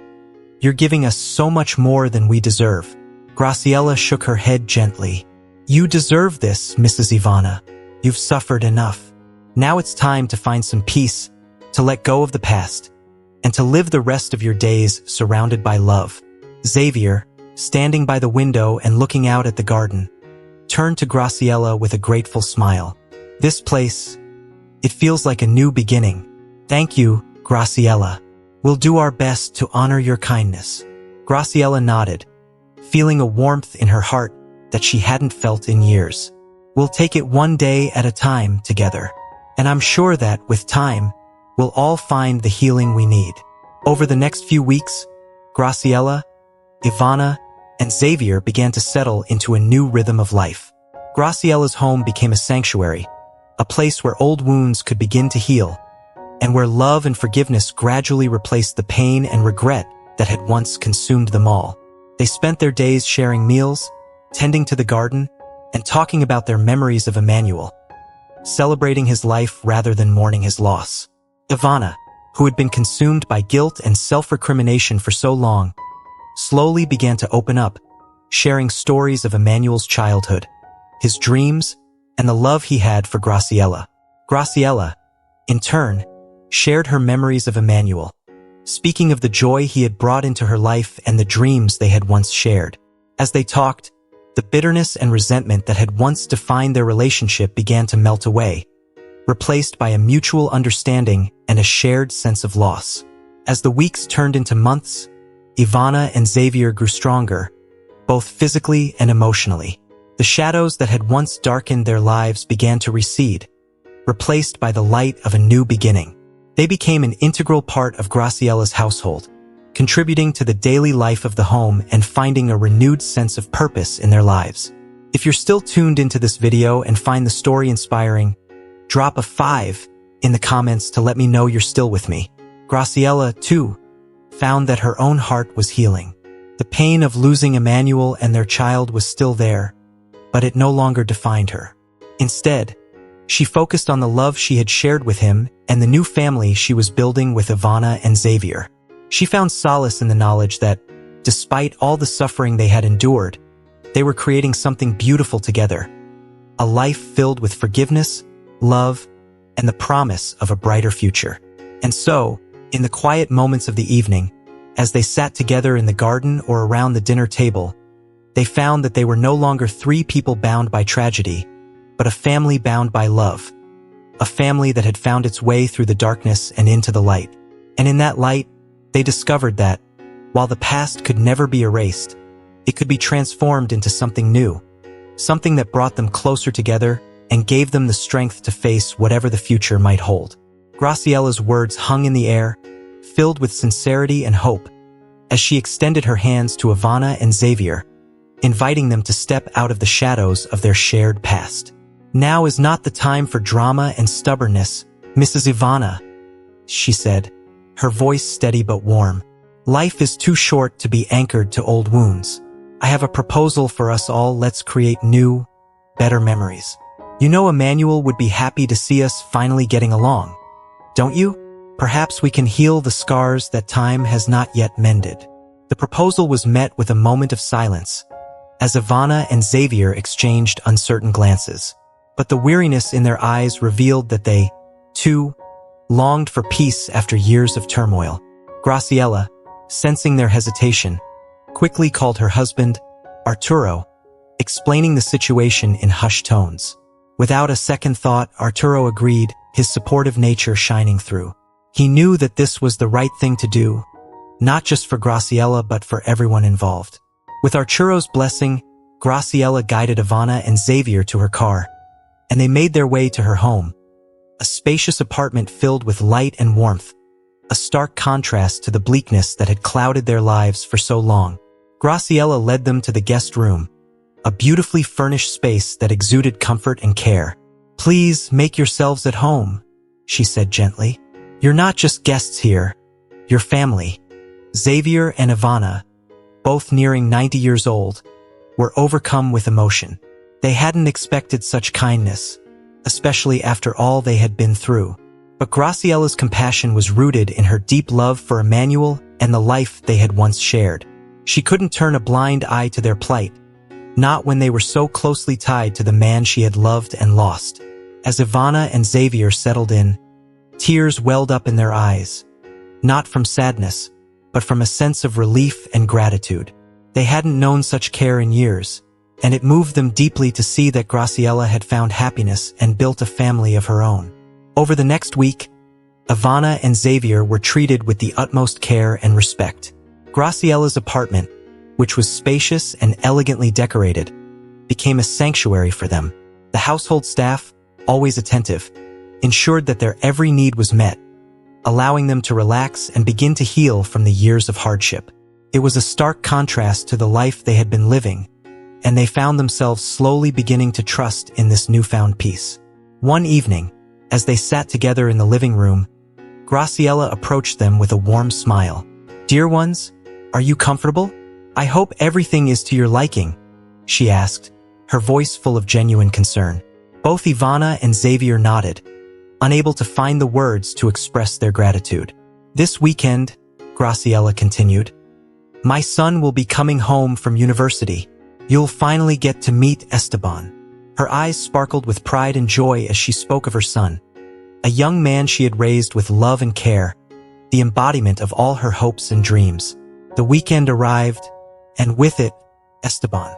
you're giving us so much more than we deserve." Graciella shook her head gently. "You deserve this, Mrs. Ivana. You've suffered enough. Now it's time to find some peace, to let go of the past, and to live the rest of your days surrounded by love." Xavier, standing by the window and looking out at the garden, turned to Graciella with a grateful smile. "This place, it feels like a new beginning. Thank you, Graciella. We'll do our best to honor your kindness." Graciella nodded, feeling a warmth in her heart that she hadn't felt in years. "We'll take it one day at a time together, and I'm sure that, with time, we'll all find the healing we need." Over the next few weeks, Graciella, Ivana, and Xavier began to settle into a new rhythm of life. Graciella's home became a sanctuary, a place where old wounds could begin to heal, and where love and forgiveness gradually replaced the pain and regret that had once consumed them all. They spent their days sharing meals, tending to the garden, and talking about their memories of Emmanuel, celebrating his life rather than mourning his loss. Ivana, who had been consumed by guilt and self-recrimination for so long, slowly began to open up, sharing stories of Emmanuel's childhood, his dreams, and the love he had for Graciella. Graciella, in turn, shared her memories of Emmanuel, speaking of the joy he had brought into her life and the dreams they had once shared. As they talked, the bitterness and resentment that had once defined their relationship began to melt away, replaced by a mutual understanding and a shared sense of loss. As the weeks turned into months, Ivana and Xavier grew stronger, both physically and emotionally. The shadows that had once darkened their lives began to recede, replaced by the light of a new beginning. They became an integral part of Graciella's household, contributing to the daily life of the home and finding a renewed sense of purpose in their lives. If you're still tuned into this video and find the story inspiring, drop a 5 in the comments to let me know you're still with me. Graciella, too, found that her own heart was healing. The pain of losing Emmanuel and their child was still there, but it no longer defined her. Instead, she focused on the love she had shared with him and the new family she was building with Ivana and Xavier. She found solace in the knowledge that, despite all the suffering they had endured, they were creating something beautiful together, a life filled with forgiveness, love, and the promise of a brighter future. And so, in the quiet moments of the evening, as they sat together in the garden or around the dinner table, they found that they were no longer three people bound by tragedy, but a family bound by love, a family that had found its way through the darkness and into the light. And in that light, they discovered that, while the past could never be erased, it could be transformed into something new, something that brought them closer together and gave them the strength to face whatever the future might hold. Graciella's words hung in the air, filled with sincerity and hope, as she extended her hands to Ivana and Xavier, inviting them to step out of the shadows of their shared past. "Now is not the time for drama and stubbornness, Mrs. Ivana," she said, her voice steady but warm. "Life is too short to be anchored to old wounds. I have a proposal for us all. Let's create new, better memories. You know Emmanuel would be happy to see us finally getting along, don't you? Perhaps we can heal the scars that time has not yet mended." The proposal was met with a moment of silence, as Ivana and Xavier exchanged uncertain glances. But the weariness in their eyes revealed that they, too, longed for peace after years of turmoil. Graciella, sensing their hesitation, quickly called her husband, Arturo, explaining the situation in hushed tones. Without a second thought, Arturo agreed, his supportive nature shining through. He knew that this was the right thing to do, not just for Graciela but for everyone involved. With Arturo's blessing, Graciela guided Ivana and Xavier to her car, and they made their way to her home, a spacious apartment filled with light and warmth, a stark contrast to the bleakness that had clouded their lives for so long. Graciela led them to the guest room, a beautifully furnished space that exuded comfort and care. "Please make yourselves at home," she said gently. "You're not just guests here, you're family." Xavier and Ivana, both nearing 90 years old, were overcome with emotion. They hadn't expected such kindness, especially after all they had been through. But Graciela's compassion was rooted in her deep love for Emmanuel and the life they had once shared. She couldn't turn a blind eye to their plight, not when they were so closely tied to the man she had loved and lost. As Ivana and Xavier settled in, tears welled up in their eyes, not from sadness, but from a sense of relief and gratitude. They hadn't known such care in years, and it moved them deeply to see that Graciela had found happiness and built a family of her own. Over the next week, Ivana and Xavier were treated with the utmost care and respect. Graciela's apartment, which was spacious and elegantly decorated, became a sanctuary for them. The household staff, always attentive, ensured that their every need was met, allowing them to relax and begin to heal from the years of hardship. It was a stark contrast to the life they had been living, and they found themselves slowly beginning to trust in this newfound peace. One evening, as they sat together in the living room, Graciela approached them with a warm smile. "Dear ones, are you comfortable? I hope everything is to your liking," she asked, her voice full of genuine concern. Both Ivana and Xavier nodded, unable to find the words to express their gratitude. "This weekend," Graciela continued, "my son will be coming home from university. You'll finally get to meet Esteban." Her eyes sparkled with pride and joy as she spoke of her son, a young man she had raised with love and care, the embodiment of all her hopes and dreams. The weekend arrived, and with it, Esteban.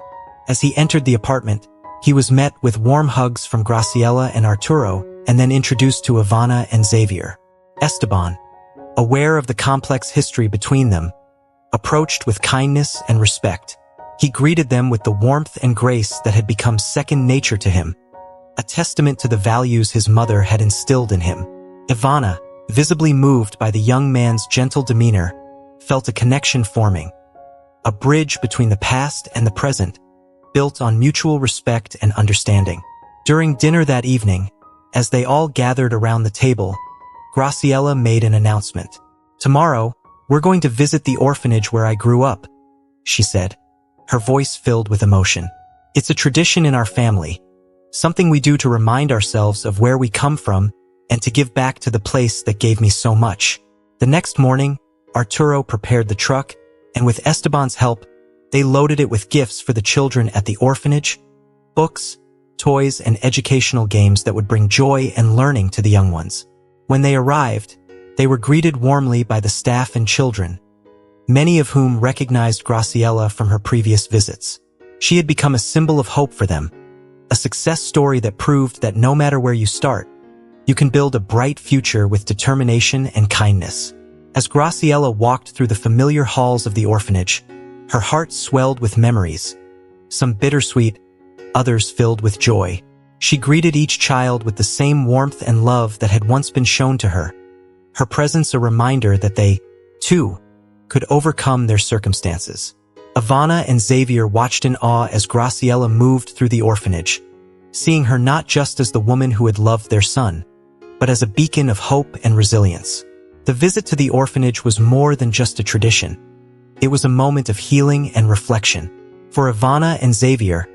As he entered the apartment, he was met with warm hugs from Graciela and Arturo, and then introduced to Ivana and Xavier. Esteban, aware of the complex history between them, approached with kindness and respect. He greeted them with the warmth and grace that had become second nature to him, a testament to the values his mother had instilled in him. Ivana, visibly moved by the young man's gentle demeanor, felt a connection forming, a bridge between the past and the present, built on mutual respect and understanding. During dinner that evening, as they all gathered around the table, Graciela made an announcement. "Tomorrow, we're going to visit the orphanage where I grew up," she said, her voice filled with emotion. "It's a tradition in our family, something we do to remind ourselves of where we come from and to give back to the place that gave me so much." The next morning, Arturo prepared the truck, and with Esteban's help, they loaded it with gifts for the children at the orphanage, books, toys, and educational games that would bring joy and learning to the young ones. When they arrived, they were greeted warmly by the staff and children, many of whom recognized Graciela from her previous visits. She had become a symbol of hope for them, a success story that proved that no matter where you start, you can build a bright future with determination and kindness. As Graciela walked through the familiar halls of the orphanage, her heart swelled with memories, some bittersweet, others filled with joy. She greeted each child with the same warmth and love that had once been shown to her, her presence a reminder that they, too, could overcome their circumstances. Ivana and Xavier watched in awe as Graciela moved through the orphanage, seeing her not just as the woman who had loved their son, but as a beacon of hope and resilience. The visit to the orphanage was more than just a tradition. It was a moment of healing and reflection. For Ivana and Xavier,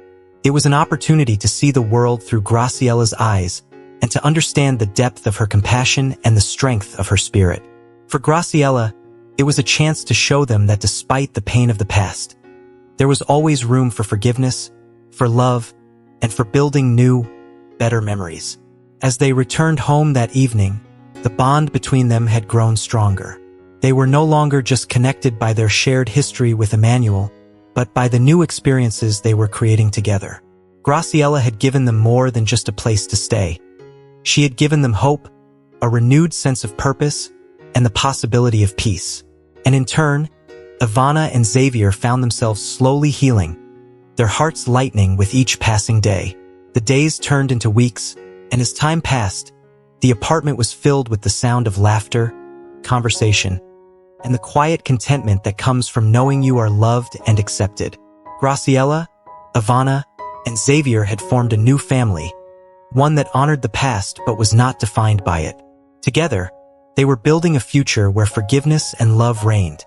it was an opportunity to see the world through Graciela's eyes and to understand the depth of her compassion and the strength of her spirit. For Graciela, it was a chance to show them that despite the pain of the past, there was always room for forgiveness, for love, and for building new, better memories. As they returned home that evening, the bond between them had grown stronger. They were no longer just connected by their shared history with Emmanuel, but by the new experiences they were creating together. Graciela had given them more than just a place to stay. She had given them hope, a renewed sense of purpose, and the possibility of peace. And in turn, Ivana and Xavier found themselves slowly healing, their hearts lightening with each passing day. The days turned into weeks, and as time passed, the apartment was filled with the sound of laughter, conversation, and the quiet contentment that comes from knowing you are loved and accepted. Graciela, Ivana, and Xavier had formed a new family, one that honored the past but was not defined by it. Together, they were building a future where forgiveness and love reigned,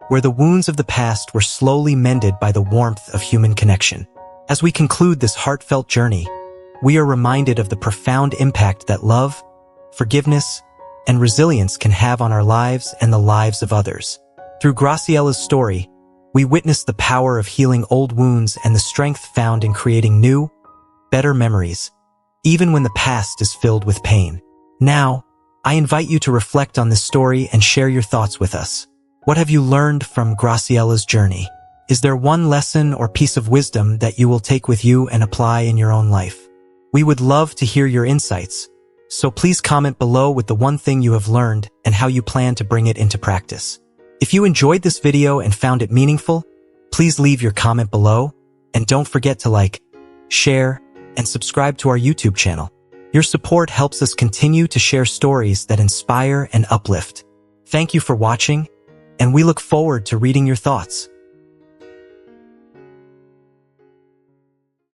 where the wounds of the past were slowly mended by the warmth of human connection. As we conclude this heartfelt journey, we are reminded of the profound impact that love, forgiveness, and resilience can have on our lives and the lives of others. Through Graciela's story, we witness the power of healing old wounds and the strength found in creating new, better memories, even when the past is filled with pain. Now, I invite you to reflect on this story and share your thoughts with us. What have you learned from Graciela's journey? Is there one lesson or piece of wisdom that you will take with you and apply in your own life? We would love to hear your insights, so please comment below with the one thing you have learned and how you plan to bring it into practice. If you enjoyed this video and found it meaningful, please leave your comment below, and don't forget to like, share, and subscribe to our YouTube channel. Your support helps us continue to share stories that inspire and uplift. Thank you for watching, and we look forward to reading your thoughts.